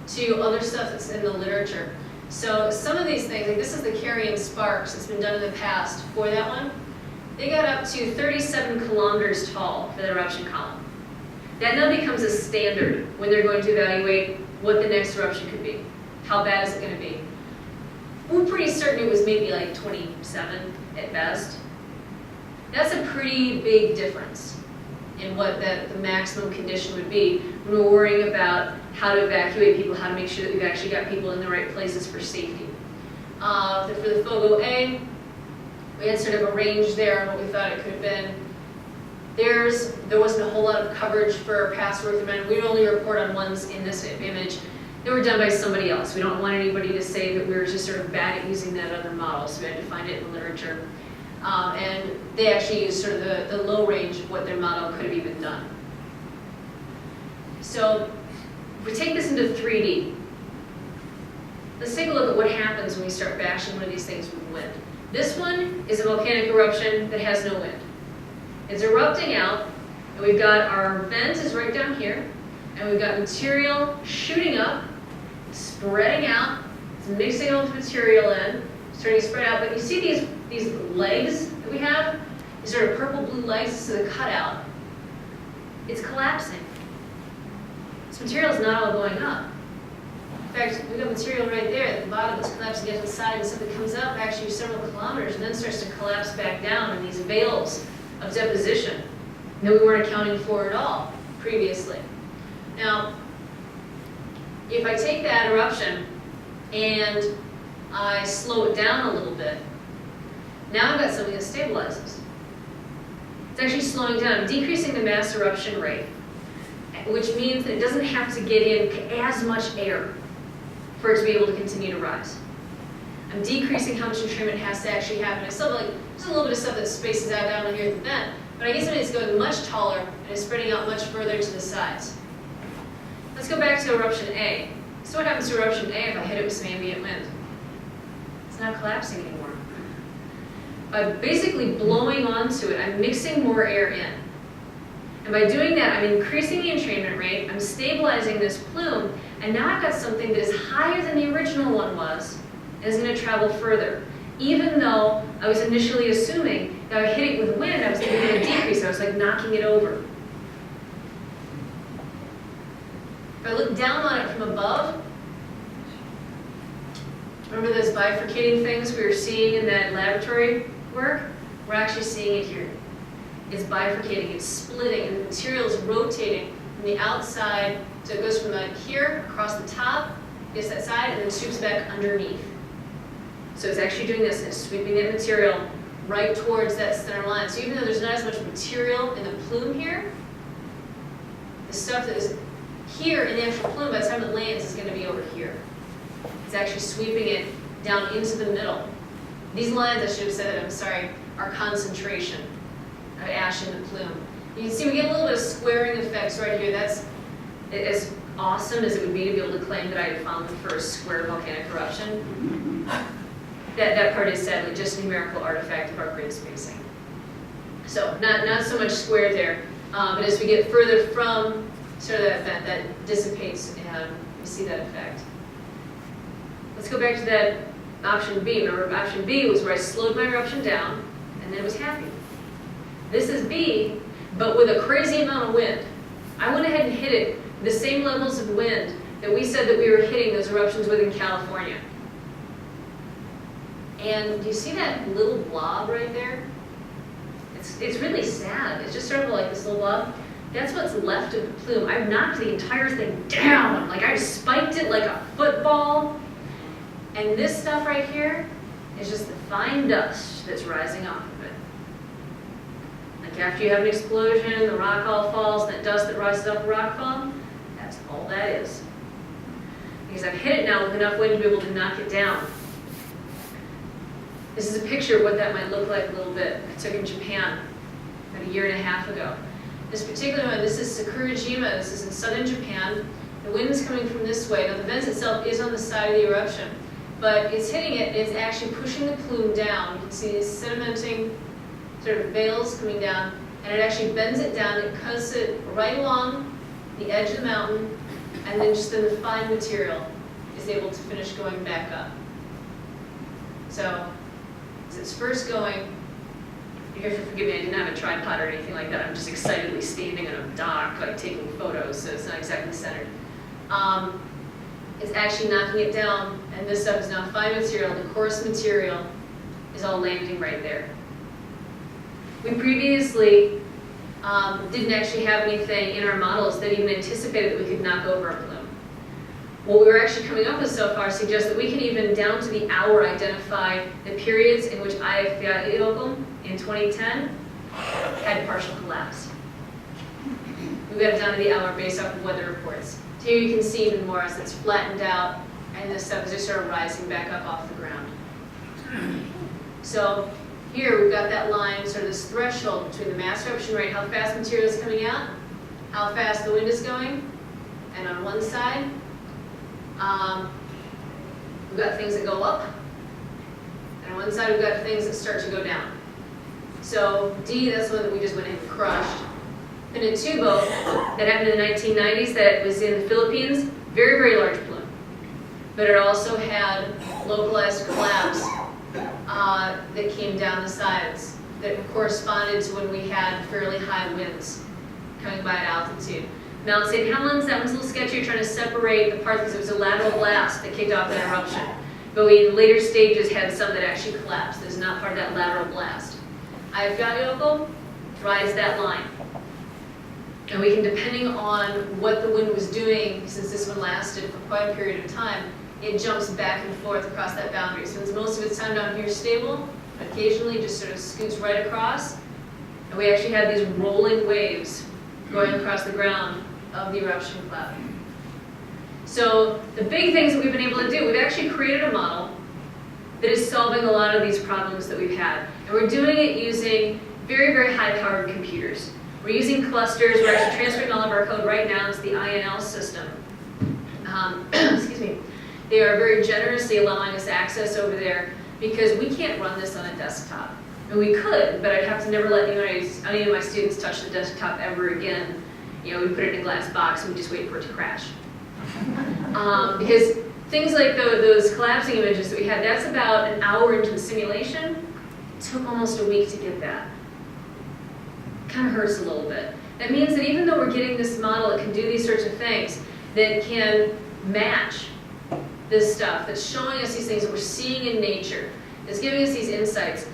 to other stuff that's in the literature. So some of these things, like this is the carrying sparks that's been done in the past for that one. They got up to 37 kilometers tall for the eruption column. That now becomes a standard when they're going to evaluate what the next eruption could be. How bad is it going to be? We're pretty certain it was maybe like 27 at best. That's a pretty big difference in what the maximum condition would be when we're worrying about how to evacuate people, how to make sure that we've actually got people in the right places for safety. For the FOGO A, we had sort of a range there on what we thought it could have been. There wasn't a whole lot of coverage for past work event. We would only report on ones in this image. They were done by somebody else. We don't want anybody to say that we were just sort of bad at using that other model, so we had to find it in the literature. And they actually used sort of the low range of what their model could have even done. So if we take this into 3D, let's take a look at what happens when we start bashing one of these things with wind. This one is a volcanic eruption that has no wind. It's erupting out, and we've got our vent is right down here, and we've got material shooting up, spreading out, it's mixing all the material in, starting to spread out, but you see these legs that we have, these sort of purple-blue legs, this is a cutout. It's collapsing. This material is not all going up. In fact, we've got material right there at the bottom that's collapsing against the side, and something comes up actually several kilometers and then starts to collapse back down in these veils of deposition that we weren't accounting for at all previously. Now, if I take that eruption and I slow it down a little bit, now I've got something that stabilizes. It's actually slowing down. I'm decreasing the mass eruption rate, which means that it doesn't have to get in as much air for it to be able to continue to rise. I'm decreasing how much entrainment has to actually happen. I still have just a little bit of stuff that spaces out down here at the vent, but I guess it's going much taller and is spreading out much further to the sides. Let's go back to eruption A. So what happens to eruption A if I hit it with some ambient wind? It's not collapsing anymore. By basically blowing onto it, I'm mixing more air in. And by doing that, I'm increasing the entrainment rate, I'm stabilizing this plume, and now I've got something that is higher than the original one was, and is going to travel further. Even though I was initially assuming that I hit it with wind, I was going to get a decrease, I was like knocking it over. If I look down on it from above, remember those bifurcating things we were seeing in that laboratory work? We're actually seeing it here. It's bifurcating, it's splitting, and the material is rotating from the outside, so it goes from like here, across the top, gets that side, and then swoops back underneath. So it's actually doing this, and it's sweeping that material right towards that center line. So even though there's not as much material in the plume here, the stuff that is here in the actual plume, by the time it lands, is going to be over here. It's actually sweeping it down into the middle. These lines, I should have said it, I'm sorry, are concentration of ash in the plume. You can see we get a little bit of squaring effects right here. That's as awesome as it would be to be able to claim that I had found the first square volcanic eruption, that part is sadly just a numerical artifact of our grid spacing. So not so much square there, but as we get further from sort of that event, that dissipates and we see that effect. Let's go back to that option B. Remember, option B was where I slowed my eruption down and then it was happy. This is B, but with a crazy amount of wind. I went ahead and hit it with the same levels of wind that we said that we were hitting those eruptions with in California. And do you see that little blob right there? It's really sad. It's just sort of like this little blob. That's what's left of the plume. I've knocked the entire thing down. Like I've spiked it like a football. And this stuff right here is just the fine dust that's rising off of it. Like after you have an explosion, the rock all falls, and that dust that rises off the rock fall, that's all that is. Because I've hit it now with enough wind to be able to knock it down. This is a picture of what that might look like a little bit. I took in Japan about 1.5 years ago. This particular one, this is Sakurajima. This is in southern Japan. The wind is coming from this way. Now the vent itself is on the side of the eruption, but it's hitting it, it's actually pushing the plume down. You can see these sedimenting sort of veils coming down, and it actually bends it down. It cuts it right along the edge of the mountain, and then just then the fine material is able to finish going back up. So, as it's first going, you have to forgive me, I didn't have a tripod or anything like that. I'm just excitedly standing on a dock, like taking photos, so it's not exactly centered. It's actually knocking it down, and this stuff is now fine material. The coarse material is all landing right there. We previously didn't actually have anything in our models that even anticipated that we could knock over a plume. What we were actually coming up with so far suggests that we can even, down to the hour, identify the periods in which ISU in 2010 had partial collapse. We got it down to the hour based off of weather reports. So here you can see even more as it's flattened out, and this stuff is just sort of rising back up off the ground. So here we've got that line, sort of this threshold between the mass eruption rate, how fast material is coming out, how fast the wind is going, and on one side, we've got things that go up, and on one side we've got things that start to go down. So D, that's the one that we just went ahead and crushed. Pinatubo, that happened in the 1990s, that was in the Philippines, very, very large plume. But it also had localized collapse that came down the sides that corresponded to when we had fairly high winds coming by at altitude. Mount St. Helens, that one's a little sketchy, trying to separate the parts because it was a lateral blast that kicked off that eruption. But we, in later stages, had some that actually collapsed. This is not part of that lateral blast. Eyjafjallajökull rides that line. And we can, depending on what the wind was doing, since this one lasted for quite a period of time, it jumps back and forth across that boundary. So it's most of its time down here stable, occasionally just sort of scoots right across. And we actually had these rolling waves going across the ground of the eruption cloud. So the big things that we've been able to do, we've actually created a model that is solving a lot of these problems that we've had. And we're doing it using very, very high-powered computers. We're using clusters. We're actually transferring all of our code right now to the INL system. Excuse me. They are very generously allowing us access over there because we can't run this on a desktop. I mean, we could, but I'd have to never let any of my students touch the desktop ever again. You know, we put it in a glass box and we just wait for it to crash. Because things like those collapsing images that we had, that's about an hour into the simulation. It took almost a week to get that. Kind of hurts a little bit. That means that even though we're getting this model that can do these sorts of things, that can match this stuff, that's showing us these things that we're seeing in nature, that's giving us these insights,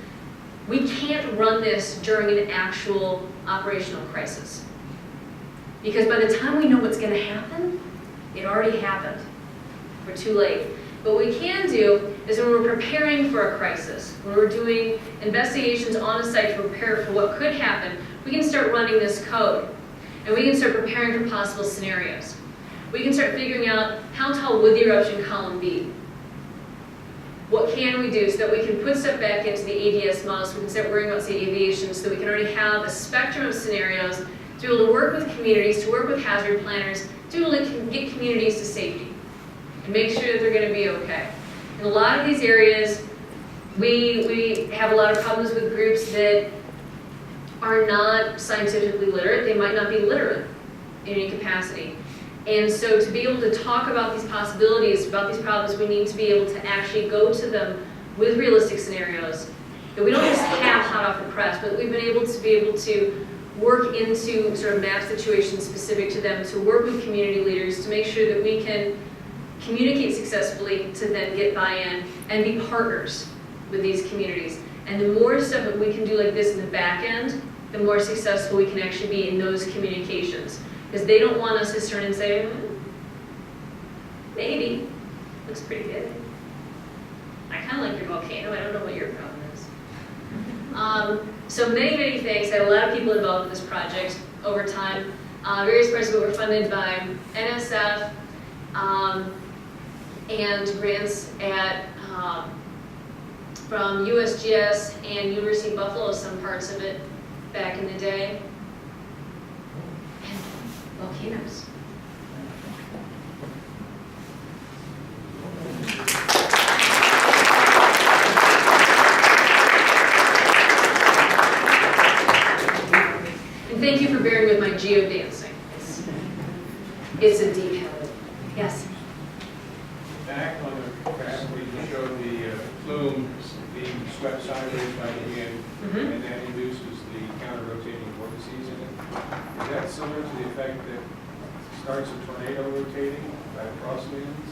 we can't run this during an actual operational crisis. Because by the time we know what's going to happen, it already happened. We're too late. What we can do is when we're preparing for a crisis, when we're doing investigations on a site to prepare for what could happen, we can start running this code. And we can start preparing for possible scenarios. We can start figuring out how tall would the eruption column be? What can we do so that we can put stuff back into the ADS model so we can start worrying about, say, aviation, so that we can already have a spectrum of scenarios to be able to work with communities, to work with hazard planners, to be able to get communities to safety and make sure that they're going to be okay. In a lot of these areas, we have a lot of problems with groups that are not scientifically literate. They might not be literate in any capacity. And so to be able to talk about these possibilities, about these problems, we need to be able to actually go to them with realistic scenarios that we don't just have hot off the press, but we've been able to work into sort of map situations specific to them, to work with community leaders to make sure that we can communicate successfully to then get buy-in and be partners with these communities. And the more stuff that we can do like this in the back end, the more successful we can actually be in those communications. Because they don't want us to turn and say, maybe, looks pretty good. I kind of like your volcano, I don't know what your problem is. So many things. I had a lot of people involved in this project over time. Various parts of it were funded by NSF and grants from USGS and University of Buffalo, some parts of it back in the day. And volcanoes. Thank you for bearing with my geodancing. It's a deep habit. Yes? Back on the graph where you showed the plume being swept sideways by the wind, and that induces the counter-rotating vortices in it. Is that similar to the effect that starts a tornado rotating by crosswinds?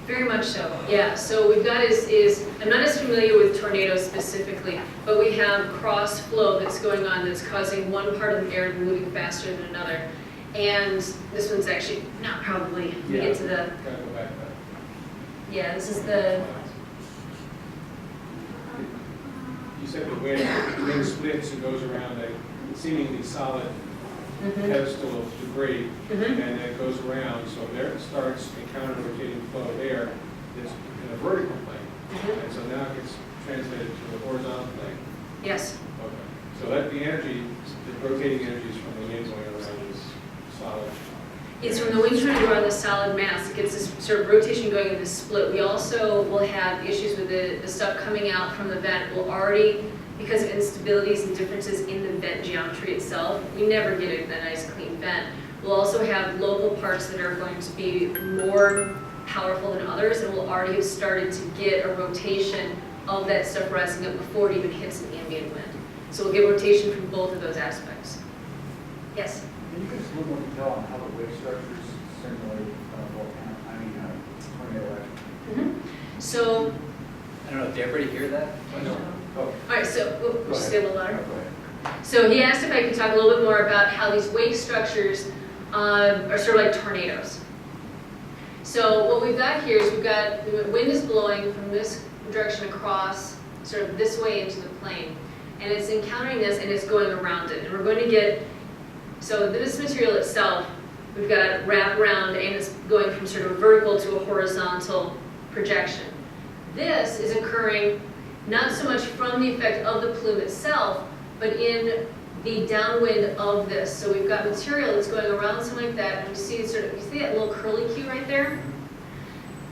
Very much so, yeah. So what we've got is I'm not as familiar with tornadoes specifically, but we have cross flow that's going on that's causing one part of the air to be moving faster than another. And this one's actually not probably, we get to the, Gotta go back to that. yeah, this is the, You said the wind splits and goes around a seemingly solid pedestal of debris, and then it goes around, so there it starts a counter-rotating flow of air that's in a vertical plane, and so now it gets translated to the horizontal plane. yes. Okay. So that the energy, the rotating energy is from the wind going around this solid. It's from the wind trying to go around the solid mass. It gets this sort of rotation going in this split. We also will have issues with the stuff coming out from the vent will already, because of instabilities and differences in the vent geometry itself, we never get a nice clean vent. We'll also have local parts that are going to be more powerful than others, and we'll already have started to get a rotation of that stuff rising up before it even hits an ambient wind. So we'll get rotation from both of those aspects. Yes? Can you give us a little more detail on how the wave structures simulate tornado action? So, I don't know, did everybody hear that? Oh, all right, so we'll just say a little louder. go ahead. So he asked if I could talk a little bit more about how these wave structures are sort of like tornadoes. So what we've got here is the wind is blowing from this direction across, sort of this way into the plane. And it's encountering this and it's going around it. And we're going to get, so this material itself, we've got wrap around and it's going from sort of a vertical to a horizontal projection. This is occurring not so much from the effect of the plume itself, but in the downwind of this. So we've got material that's going around something like that, and you see you see that little curly cue right there?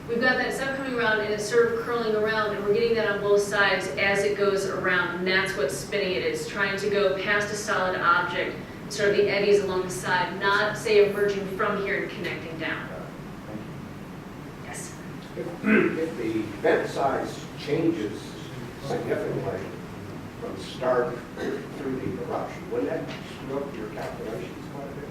We've got that stuff coming around and it's sort of curling around, and we're getting that on both sides as it goes around, and that's what's spinning it. It's trying to go past a solid object, sort of the eddies along the side, not say emerging from here and connecting down. Yes? If the vent size changes significantly from start through the eruption, wouldn't that screw up your calculations quite a bit?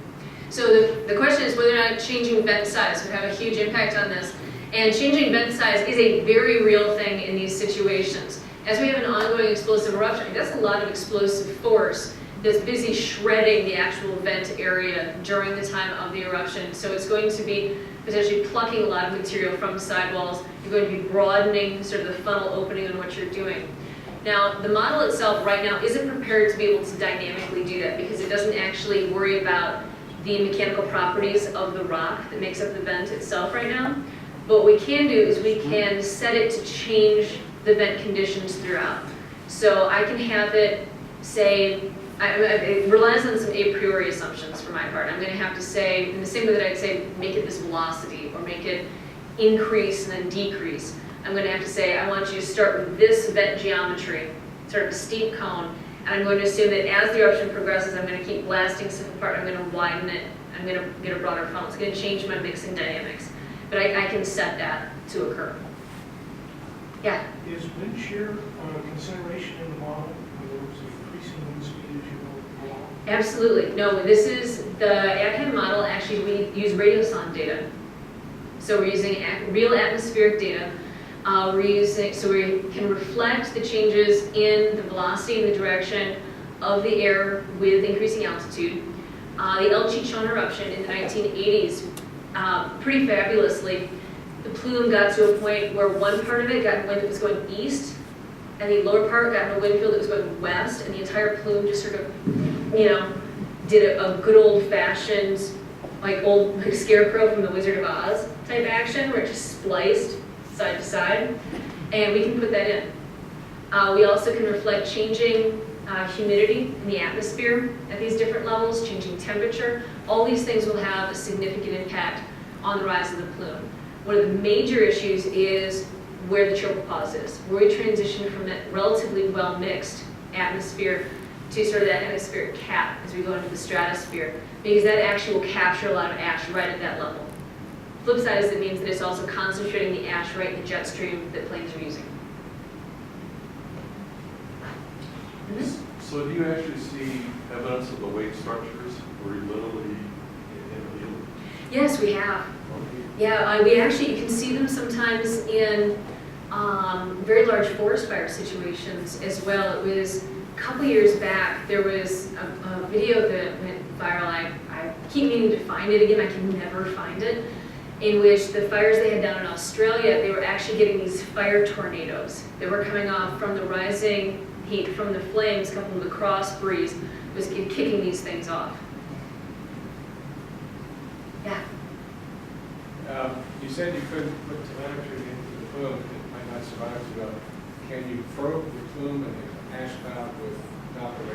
So the question is whether or not changing vent size would have a huge impact on this. And changing vent size is a very real thing in these situations. As we have an ongoing explosive eruption, that's a lot of explosive force that's busy shredding the actual vent area during the time of the eruption. So it's going to be potentially plucking a lot of material from sidewalls. You're going to be broadening sort of the funnel opening on what you're doing. Now, the model itself right now isn't prepared to be able to dynamically do that because it doesn't actually worry about the mechanical properties of the rock that makes up the vent itself right now. But what we can do is we can set it to change the vent conditions throughout. So I can have it say it relies on some a priori assumptions for my part. I'm going to have to say, in the same way that I'd say, make it this velocity, or make it increase and then decrease. I'm going to have to say, I want you to start with this vent geometry, sort of a steep cone, and I'm going to assume that as the eruption progresses, I'm going to keep blasting stuff apart, I'm going to widen it, I'm going to get a broader funnel. It's going to change my mixing dynamics. But I can set that to occur. Yeah? Is wind shear a consideration in the model? In other words, increasing wind speed as you go along? Absolutely. No, this is, the ACAD model, actually we use radiosonde data. So we're using real atmospheric data. We're using, so we can reflect the changes in the velocity and the direction of the air with increasing altitude. The El Chichon eruption in the 1980s, pretty fabulously, the plume got to a point where one part of it got in wind that was going east, and the lower part got in a wind field that was going west, and the entire plume just sort of, did a good old-fashioned, like scarecrow from the Wizard of Oz type action, where it just spliced side to side, and we can put that in. We also can reflect changing humidity in the atmosphere at these different levels, changing temperature. All these things will have a significant impact on the rise of the plume. One of the major issues is where the tropopause is, where we transition from that relatively well-mixed atmosphere to sort of that atmospheric cap as we go into the stratosphere, because that actually will capture a lot of ash right at that level. Flip side is it means that it's also concentrating the ash right in the jet stream that planes are using. So do you actually see evidence of the wake structures where you literally in the Yes, we have. Yeah, we actually, you can see them sometimes in very large forest fire situations as well. It was a couple years back, there was a video that went viral. I keep meaning to find it again, I can never find it, in which the fires they had down in Australia, they were actually getting these fire tornadoes. They were coming off from the rising heat from the flames, coupled with the cross breeze, was kicking these things off. Yeah. You said you couldn't put telemetry into the plume, it might not survive to go. Can you probe the plume and the ash cloud with Doppler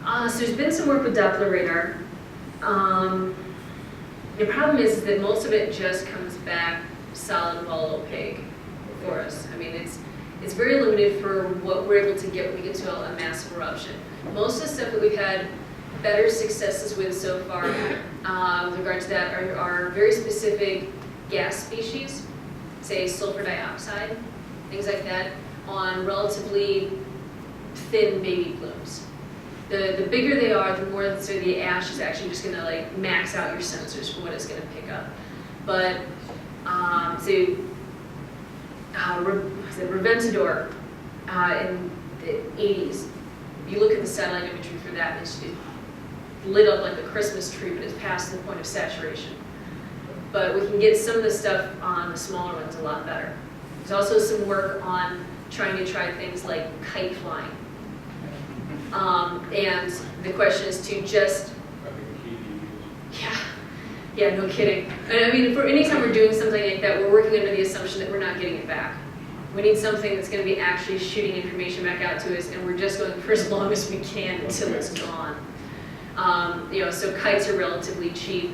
radar? So there's been some work with Doppler radar. The problem is that most of it just comes back solid, volatile, opaque for us. I mean, it's very limited for what we're able to get when we get to a massive eruption. Most of the stuff that we've had better successes with so far with regard to that are very specific gas species, say sulfur dioxide, things like that, on relatively thin baby plumes. The bigger they are, the more so the ash is actually just going to like max out your sensors for what it's going to pick up. But Reventador in the 80s, if you look at the satellite imagery for that, it lit up like a Christmas tree, but it's past the point of saturation. But we can get some of the stuff on the smaller ones a lot better. There's also some work on trying to try things like kite flying. And the question is to just, I think the key to use. yeah, no kidding. And I mean, for anytime we're doing something like that, we're working under the assumption that we're not getting it back. We need something that's going to be actually shooting information back out to us, and we're just going for as long as we can until it's gone. So kites are relatively cheap.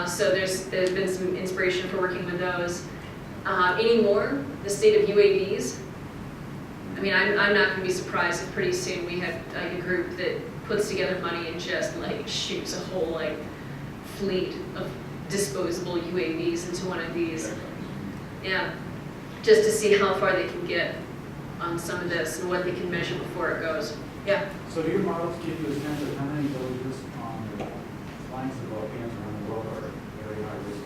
So there's been some inspiration for working with those. Anymore, the state of UAVs. I mean, I'm not going to be surprised if pretty soon we have like a group that puts together money and just like shoots a whole like fleet of disposable UAVs into one of these. Yeah, just to see how far they can get on some of this and what they can measure before it goes. Yeah. So do your models give you a sense of how many villages on the flanks of volcanoes around the world are very high risk?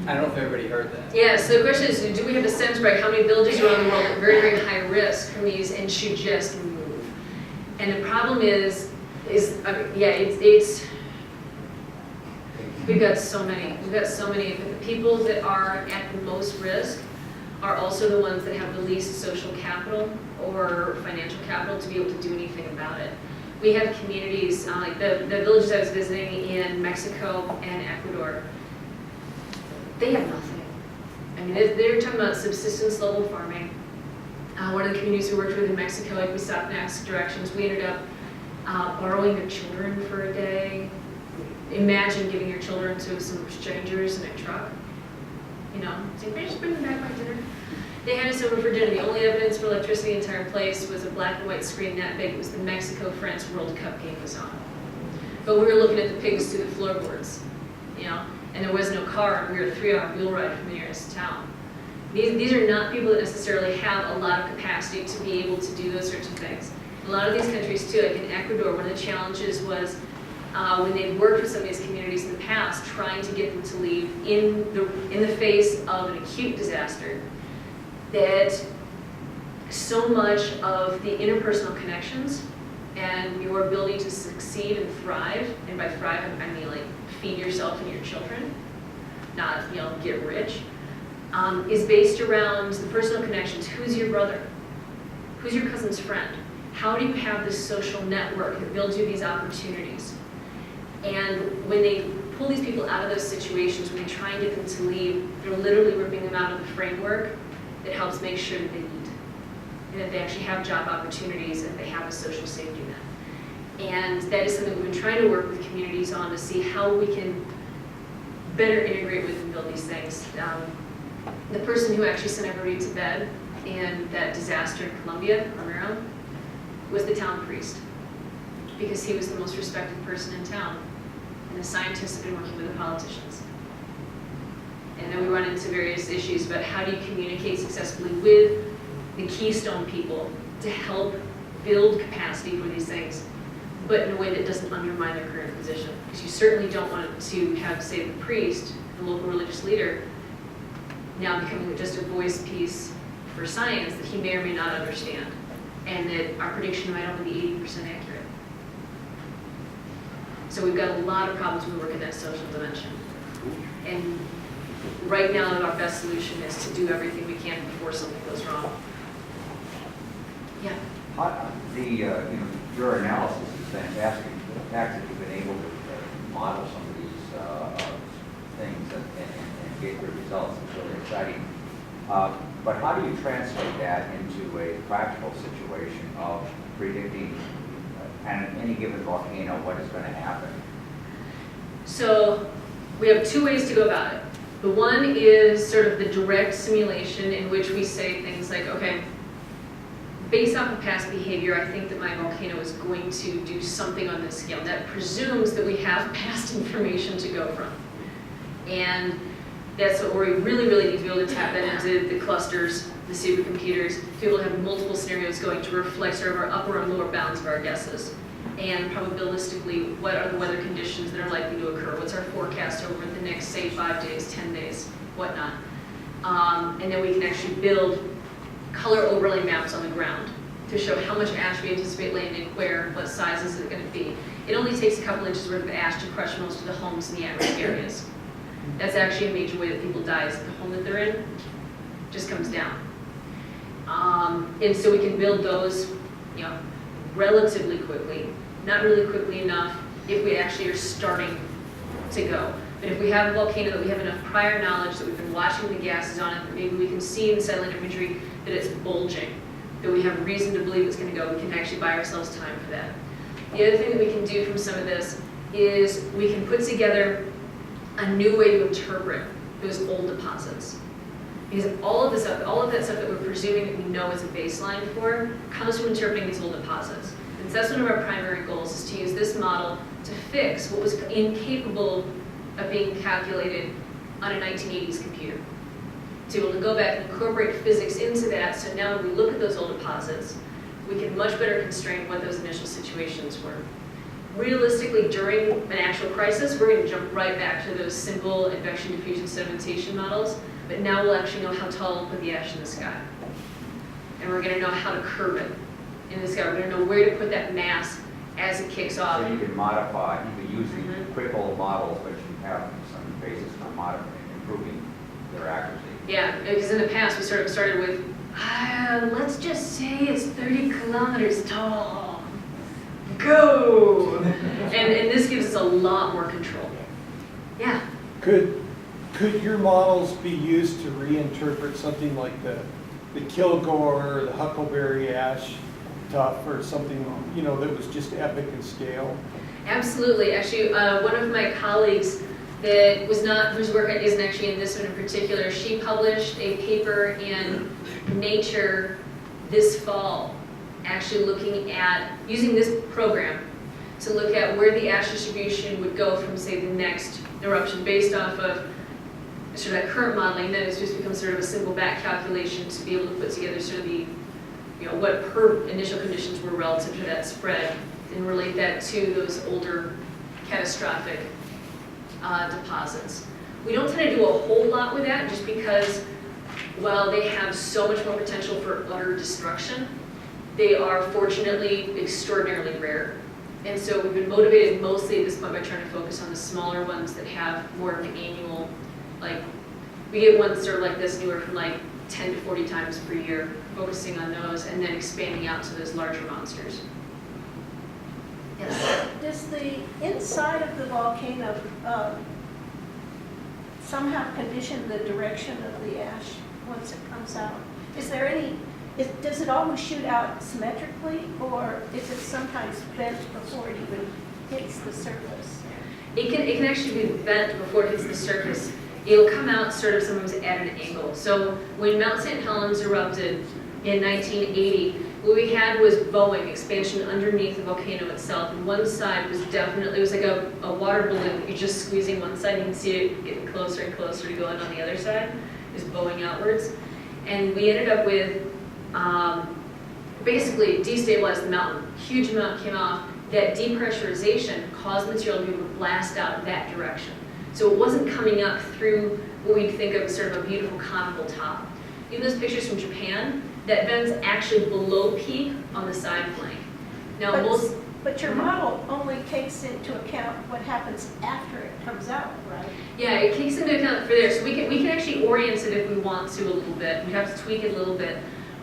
I don't know if everybody heard that. Yeah, so the question is, do we have a sense, right, how many villages around the world are very, very high risk from these and should just move? And the problem is we've got so many, but the people that are at the most risk are also the ones that have the least social capital or financial capital to be able to do anything about it. We have communities, like the villages I was visiting in Mexico and Ecuador, they have nothing. I mean, they're talking about subsistence level farming. One of the communities we worked with in Mexico, like we stopped and asked directions, we ended up borrowing their children for a day. Imagine giving your children to some strangers in a truck. You know, say, can I just bring them back my dinner? They had us over for dinner. The only evidence for electricity in the entire place was a black and white screen that big. It was the Mexico-France World Cup game was on. But we were looking at the pigs through the floorboards, you know, and there was no car, and we were a 3-hour wheel ride from the nearest town. These are not people that necessarily have a lot of capacity to be able to do those sorts of things. A lot of these countries too, like in Ecuador, one of the challenges was when they'd worked with some of these communities in the past, trying to get them to leave in the face of an acute disaster, that so much of the interpersonal connections and your ability to succeed and thrive, and by thrive I mean like feed yourself and your children, not, you know, get rich, is based around the personal connections. Who's your brother? Who's your cousin's friend? How do you have this social network that builds you these opportunities? And when they pull these people out of those situations, when they try and get them to leave, they're literally ripping them out of the framework that helps make sure that they eat, and that they actually have job opportunities, and they have a social safety net. And that is something we've been trying to work with communities on to see how we can better integrate with and build these things. The person who actually sent everybody to bed in that disaster in Colombia, Romero, was the town priest, because he was the most respected person in town. And the scientists have been working with the politicians. And then we run into various issues about how do you communicate successfully with the keystone people to help build capacity for these things, but in a way that doesn't undermine their current position. Because you certainly don't want to have, say, the priest, the local religious leader, now becoming just a voice piece for science that he may or may not understand, and that our prediction might only be 80% accurate. So we've got a lot of problems when we work in that social dimension. And right now, our best solution is to do everything we can before something goes wrong. Yeah. Your analysis is fantastic. The fact that you've been able to model some of these things and get good results is really exciting. But how do you translate that into a practical situation of predicting at any given volcano what is going to happen? So we have two ways to go about it. The one is sort of the direct simulation, in which we say things like, okay, based off of past behavior, I think that my volcano is going to do something on this scale. That presumes that we have past information to go from. And that's what we really, really need to be able to tap that into the clusters, the supercomputers, to be able to have multiple scenarios going to reflect sort of our upper and lower bounds of our guesses. And probabilistically, what are the weather conditions that are likely to occur? What's our forecast over the next, say, 5 days, 10 days, whatnot? And then we can actually build color overlay maps on the ground to show how much ash we anticipate landing where, what size is it going to be. It only takes a couple inches worth of ash to crush most of the homes in the at-risk areas. That's actually a major way that people die, is the home that they're in just comes down. And so we can build those, you know, relatively quickly, not really quickly enough if we actually are starting to go. But if we have a volcano that we have enough prior knowledge that we've been watching the gases on it, that maybe we can see in satellite imagery that it's bulging, that we have reason to believe it's going to go, we can actually buy ourselves time for that. The other thing that we can do from some of this is we can put together a new way to interpret those old deposits. Because all of that stuff that we're presuming that we know is a baseline for comes from interpreting these old deposits. And so that's one of our primary goals, is to use this model to fix what was incapable of being calculated on a 1980s computer. To be able to go back and incorporate physics into that, so now when we look at those old deposits, we can much better constrain what those initial situations were. Realistically, during an actual crisis, we're going to jump right back to those simple advection, diffusion, sedimentation models, but now we'll actually know how tall to put the ash in the sky. And we're going to know how to curve it in the sky. We're going to know where to put that mass as it kicks off. So you can modify, you can use the quick old models, but you have some basis for modifying, improving their accuracy. Yeah, because in the past we sort of started with, let's just say it's 30 kilometers tall. Go! and this gives us a lot more control. Yeah. Could your models be used to reinterpret something like the the Kilgore, the Huckleberry ash tuff or something, you know, that was just epic in scale? Absolutely. Actually, one of my colleagues that was not, whose work isn't actually in this one in particular, she published a paper in Nature this fall, actually looking at, using this program to look at where the ash distribution would go from, say, the next eruption based off of sort of that current modeling. Then it's just become sort of a simple back calculation to be able to put together sort of the, you know, what her initial conditions were relative to that spread and relate that to those older catastrophic deposits. We don't tend to do a whole lot with that just because while they have so much more potential for utter destruction, they are fortunately extraordinarily rare. And so we've been motivated mostly at this point by trying to focus on the smaller ones that have more of an annual, like, we get ones sort of like this anywhere from like 10 to 40 times per year, focusing on those and then expanding out to those larger monsters. Yes? Does the inside of the volcano somehow condition the direction of the ash once it comes out? Is there any, does it always shoot out symmetrically, or is it sometimes bent before it even hits the surface? It can actually be bent before it hits the surface. It'll come out sort of sometimes at an angle. So when Mount St. Helens erupted in 1980, what we had was bowing, expansion underneath the volcano itself. And one side was definitely, it was like a water balloon. You're just squeezing one side, you can see it getting closer and closer to going on the other side. It was bowing outwards. And we ended up with basically destabilized the mountain. Huge amount came off. That depressurization caused the material to be able to blast out that direction. So it wasn't coming up through what we'd think of as sort of a beautiful conical top. Even those pictures from Japan, that vent's actually below peak on the side flank. Now, but your model only takes into account what happens after it comes out, right? Yeah, it takes into account for there. So we can actually orient it if we want to a little bit. We have to tweak it a little bit.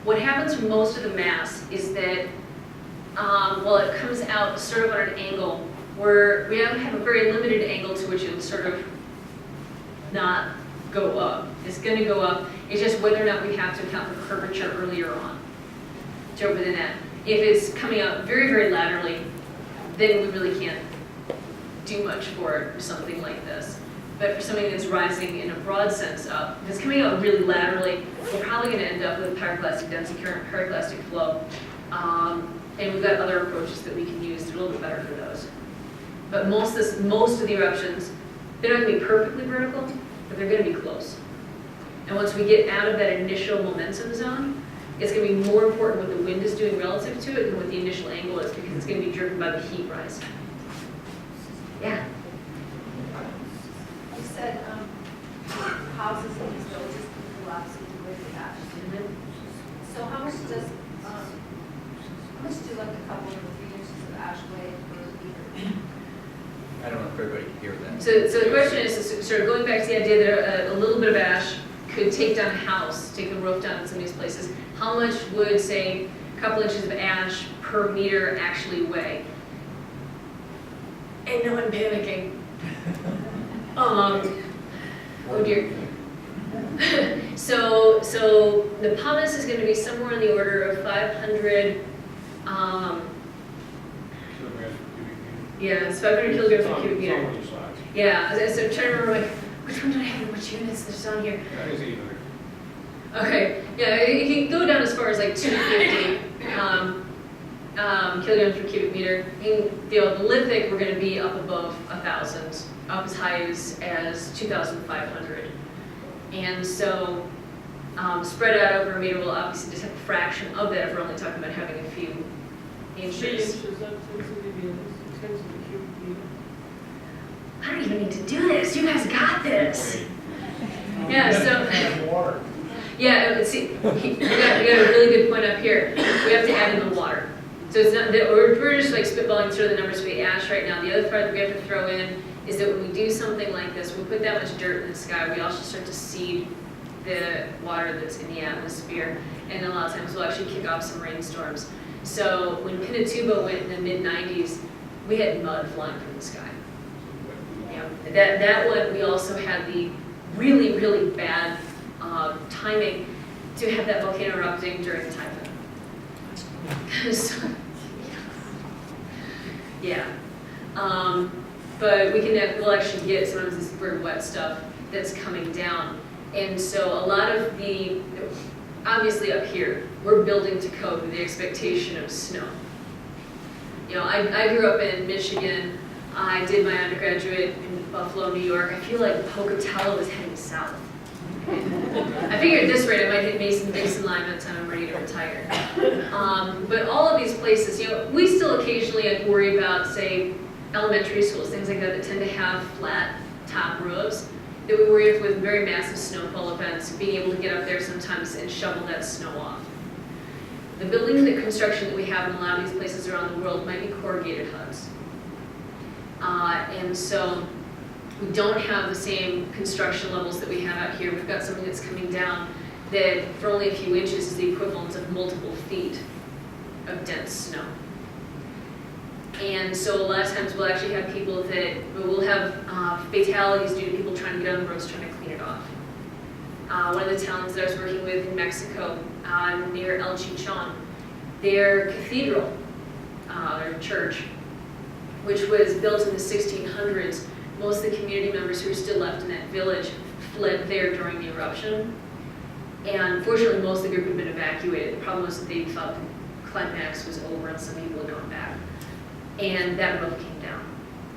What happens for most of the mass is that while it comes out sort of on an angle, where we have a very limited angle to which it will sort of not go up. It's going to go up. It's just whether or not we have to account for curvature earlier on to open that. If it's coming out very, very laterally, then we really can't do much for it for something like this. But for something that's rising in a broad sense up, if it's coming out really laterally, we're probably going to end up with pyroclastic density current, pyroclastic flow. And we've got other approaches that we can use that are a little bit better for those. But most of the eruptions, they're not going to be perfectly vertical, but they're going to be close. And once we get out of that initial momentum zone, it's going to be more important what the wind is doing relative to it than what the initial angle is, because it's going to be driven by the heat rise. Yeah? You said houses in these villages can collapse with the ash. So how much do like a couple of 3 inches of ash weigh per meter? I don't know if everybody can hear that. So the question is sort of going back to the idea that a little bit of ash could take down a house, take the roof down in some of these places. How much would, say, a couple inches of ash per meter actually weigh? And no one panicking. Oh dear. So the pumice is going to be somewhere in the order of 500. Kilograms per cubic meter. Yeah, it's 500 kilograms per cubic meter. It's on your slides. Yeah, so I'm trying to remember, like, which one did I have, which units there's on here? Yeah, it's 800. Okay, yeah, it can go down as far as like 250 kilograms per cubic meter. In the lithic, we're going to be up above 1,000, up as high as 2,500. And so spread out over a meter, we'll obviously just have a fraction of that if we're only talking about having a few inches. I don't even need to do this. You guys got this. Yeah, so, yeah, see, we got a really good point up here. We have to add in the water. So it's not that we're just like spitballing sort of the numbers for the ash right now. The other part that we have to throw in is that when we do something like this, we put that much dirt in the sky, we also start to seed the water that's in the atmosphere. And a lot of times we'll actually kick off some rainstorms. So when Pinatubo went in the mid-90s, we had mud flying from the sky. That one, we also had the really, really bad timing. to have that volcano erupting during the typhoon. So, yeah. But we'll actually get some of this very wet stuff that's coming down. And so a lot of obviously up here, we're building to code with the expectation of snow. You know, I grew up in Michigan. I did my undergraduate in Buffalo, New York. I feel like Pocatello was heading south. I figured at this rate I might hit Mason line by the time I'm ready to retire. But all of these places, you know, we still occasionally worry about, say, elementary schools, things like that tend to have flat top roofs, that we worry with very massive snowfall events, being able to get up there sometimes and shovel that snow off. The building and the construction that we have in a lot of these places around the world might be corrugated huts. And so we don't have the same construction levels that we have out here. We've got something that's coming down that for only a few inches is the equivalent of multiple feet of dense snow. And so a lot of times we'll actually have people that will have fatalities due to people trying to get on the roads trying to clean it off. One of the towns that I was working with in Mexico, near El Chichon, their cathedral, their church, which was built in the 1600s, most of the community members who were still left in that village fled there during the eruption. And fortunately, most of the group had been evacuated. The problem was that they thought the climax was over and some people had gone back. And that roof came down.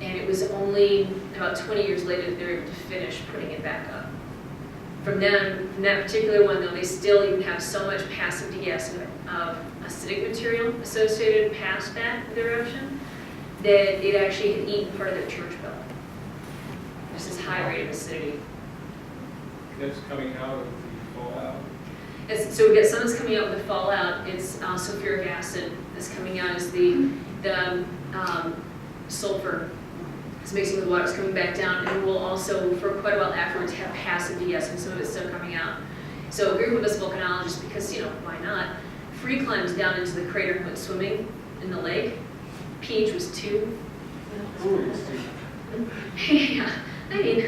And it was only about 20 years later that they were able to finish putting it back up. From that particular one, though, they still even have so much passive degassing of acidic material associated past that with the eruption that it actually had eaten part of their church bell. There's this high rate of acidity. That's coming out of the fallout. So we've got some that's coming out with the fallout. It's sulfuric acid that's coming out as the sulfur is mixing with water, it's coming back down, and we'll also, for quite a while afterwards, have passive degassing, some of it's still coming out. So a group of us volcanologists, because, you know, why not, free climbed down into the crater and went swimming in the lake. pH was 2. Yeah, I mean,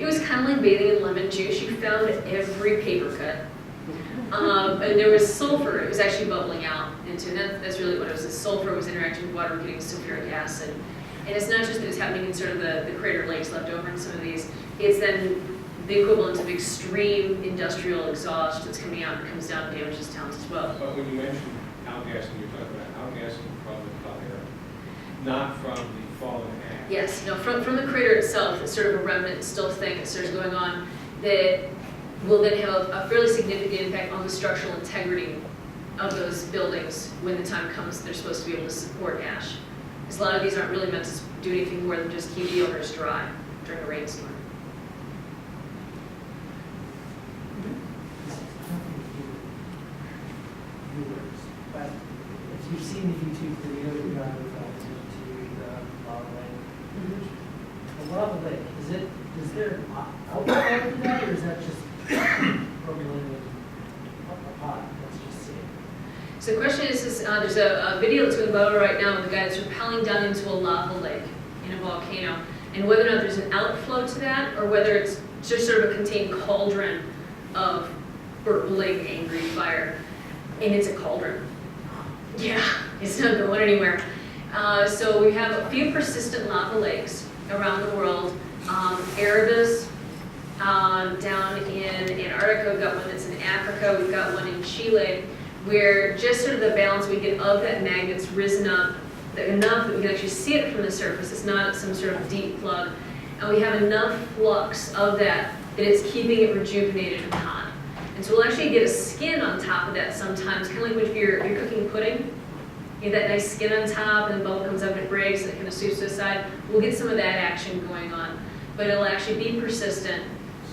it was kind of like bathing in lemon juice. You found every paper cut. And there was sulfur, it was actually bubbling out into, and that's really what it was. The sulfur was interacting with water, getting sulfuric acid. And it's not just that it's happening in sort of the crater lakes left over in some of these, it's then the equivalent of extreme industrial exhaust that's coming out and comes down and damages towns as well. But when you mentioned outgassing, you're talking about outgassing from the hot air, not from the fallen ash. Yes, no, from the crater itself, it's sort of a remnant still thing that starts going on that will then have a fairly significant impact on the structural integrity of those buildings when the time comes they're supposed to be able to support ash. Because a lot of these aren't really meant to do anything more than just keep the owners dry during a rainstorm. But if you've seen the YouTube video we got with the lava lake, the lava lake, is there an outlet to that, or is that just percolating a pot? Let's just see. So the question is there's a video that's going viral right now with a guy that's rappelling down into a lava lake in a volcano, and whether or not there's an outflow to that, or whether it's just sort of a contained cauldron of burbling, angry fire. And it's a cauldron. Yeah, it's not going anywhere. So we have a few persistent lava lakes around the world. Erebus, down in Antarctica, we've got one that's in Africa, we've got one in Chile, where just sort of the balance we get of that magnet's risen up enough that we can actually see it from the surface. It's not some sort of deep plug. And we have enough flux of that it's keeping it rejuvenated and hot. And so we'll actually get a skin on top of that sometimes, kind of like when you're cooking pudding. You get that nice skin on top, and the bubble comes up and it breaks, and it kind of swoops to the side. We'll get some of that action going on. But it'll actually be persistent.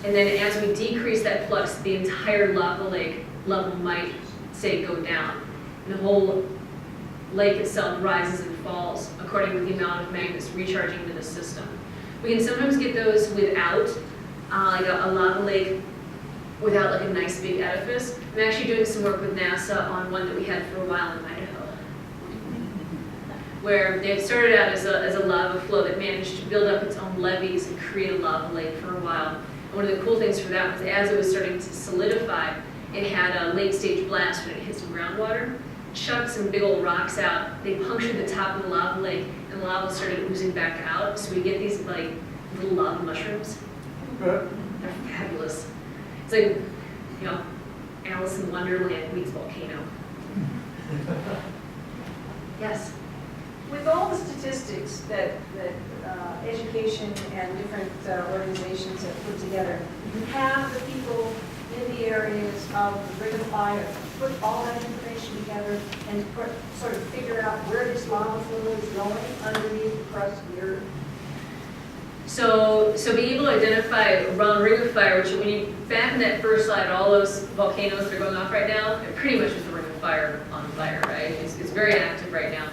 And then as we decrease that flux, the entire lava lake level might, say, go down. And the whole lake itself rises and falls according to the amount of magnets recharging into the system. We can sometimes get those without, like a lava lake without like a nice big edifice. I'm actually doing some work with NASA on one that we had for a while in Idaho, where they started out as a lava flow that managed to build up its own levees and create a lava lake for a while. And one of the cool things for that was as it was starting to solidify, it had a late stage blast when it hit some groundwater, chucked some big old rocks out. They punctured the top of the lava lake, and the lava started oozing back out. So we get these like little lava mushrooms. They're fabulous. It's like, you know, Alice in Wonderland meets volcano. Yes. With all the statistics that education and different organizations have put together, you have the people in the areas of the ring of fire put all that information together and sort of figure out where this lava flow is going underneath the crust of the earth. So being able to identify around ring of fire, which when you back in that first slide, all those volcanoes that are going off right now, it pretty much is a ring of fire on fire, right? It's very active right now.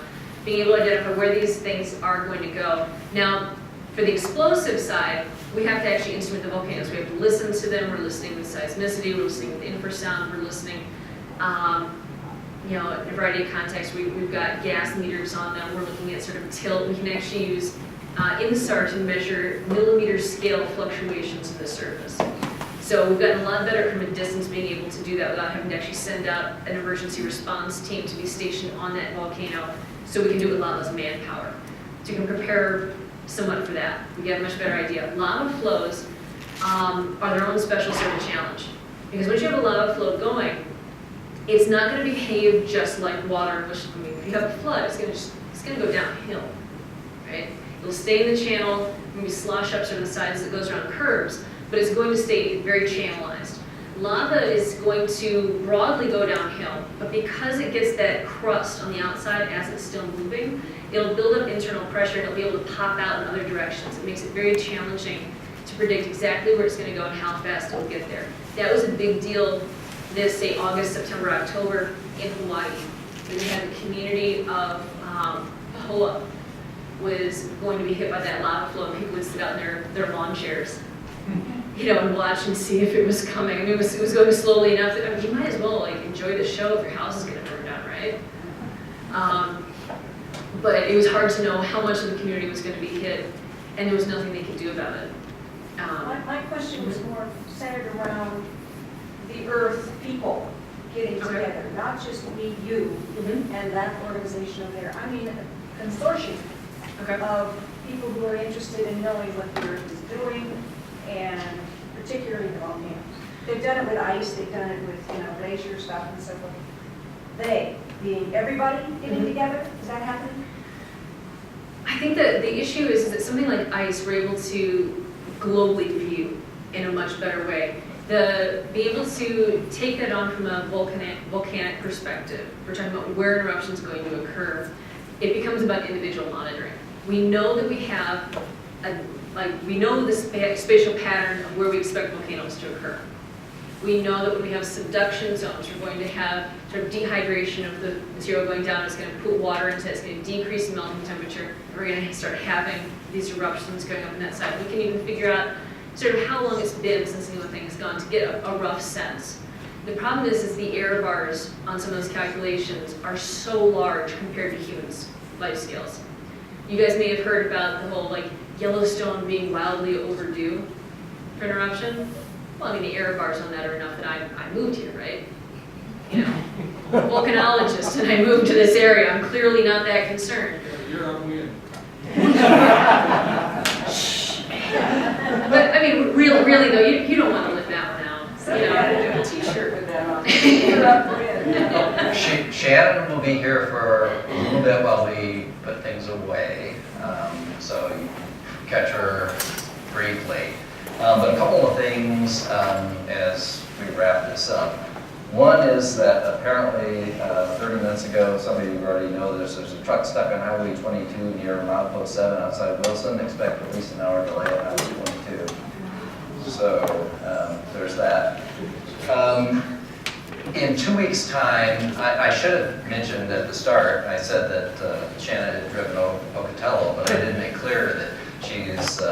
Being able to identify where these things are going to go. Now, for the explosive side, we have to actually instrument the volcanoes. We have to listen to them. We're listening with seismicity. We're listening with infrasound. We're listening, you know, in a variety of contexts. We've got gas meters on them. We're looking at sort of tilt. We can actually use INSAR to measure millimeter scale fluctuations in the surface. So we've gotten a lot better from a distance being able to do that without having to actually send out an emergency response team to be stationed on that volcano. So we can do it with a lot less manpower. So you can prepare somewhat for that. We get a much better idea. Lava flows are their own special sort of challenge. Because once you have a lava flow going, it's not going to behave just like water. Which, I mean, if you have a flood, it's going to go downhill, right? It'll stay in the channel, maybe slosh up sort of the sides as it goes around curves, but it's going to stay very channelized. Lava is going to broadly go downhill, but because it gets that crust on the outside as it's still moving, it'll build up internal pressure and it'll be able to pop out in other directions. It makes it very challenging to predict exactly where it's going to go and how fast it'll get there. That was a big deal this, say, August, September, October in Hawaii. We had the community of Pahoa was going to be hit by that lava flow, and people would sit out in their lawn chairs, you know, and watch and see if it was coming. I mean, it was going slowly enough that, I mean, you might as well like enjoy the show if your house is going to burn down, right? But it was hard to know how much of the community was going to be hit, and there was nothing they could do about it. My question was more centered around the Earth people getting together, not just me, you, and that organization over there. I mean, a consortium of people who are interested in knowing what the Earth is doing, and particularly the volcanoes. They've done it with ice, they've done it with, you know, glacier stuff and so forth. They, being everybody getting together, is that happening? I think that the issue is that something like ice we're able to globally view in a much better way. Be able to take that on from a volcanic perspective, we're talking about where an eruption is going to occur, it becomes about individual monitoring. We know that we have, we know the spatial pattern of where we expect volcanoes to occur. We know that when we have subduction zones, we're going to have sort of dehydration of the material going down. It's going to put water into it. It's going to decrease the melting temperature. And we're going to start having these eruptions going up on that side. We can even figure out sort of how long it's been since anything has gone to get a rough sense. The problem is the error bars on some of those calculations are so large compared to humans' life scales. You guys may have heard about the whole like Yellowstone being wildly overdue for an eruption. Well, I mean, the error bars on that are enough that I moved here, right? You know, volcanologist, and I moved to this area. I'm clearly not that concerned. You're on win. But I mean, really though, you don't want to live that one out. So You know? gotta do a t-shirt with that on. You're up win. Shannon will be here for a little bit while we put things away, so you catch her briefly. But a couple of things as we wrap this up. One is that apparently 30 minutes ago, some of you already know there's a truck stuck on Highway 22 near milepost 7 outside Wilson. Expect at least an hour delay on Highway 22. So there's that. In 2 weeks' time, I should have mentioned at the start, I said that Shannon had driven over to Pocatello, but I didn't make clear that she's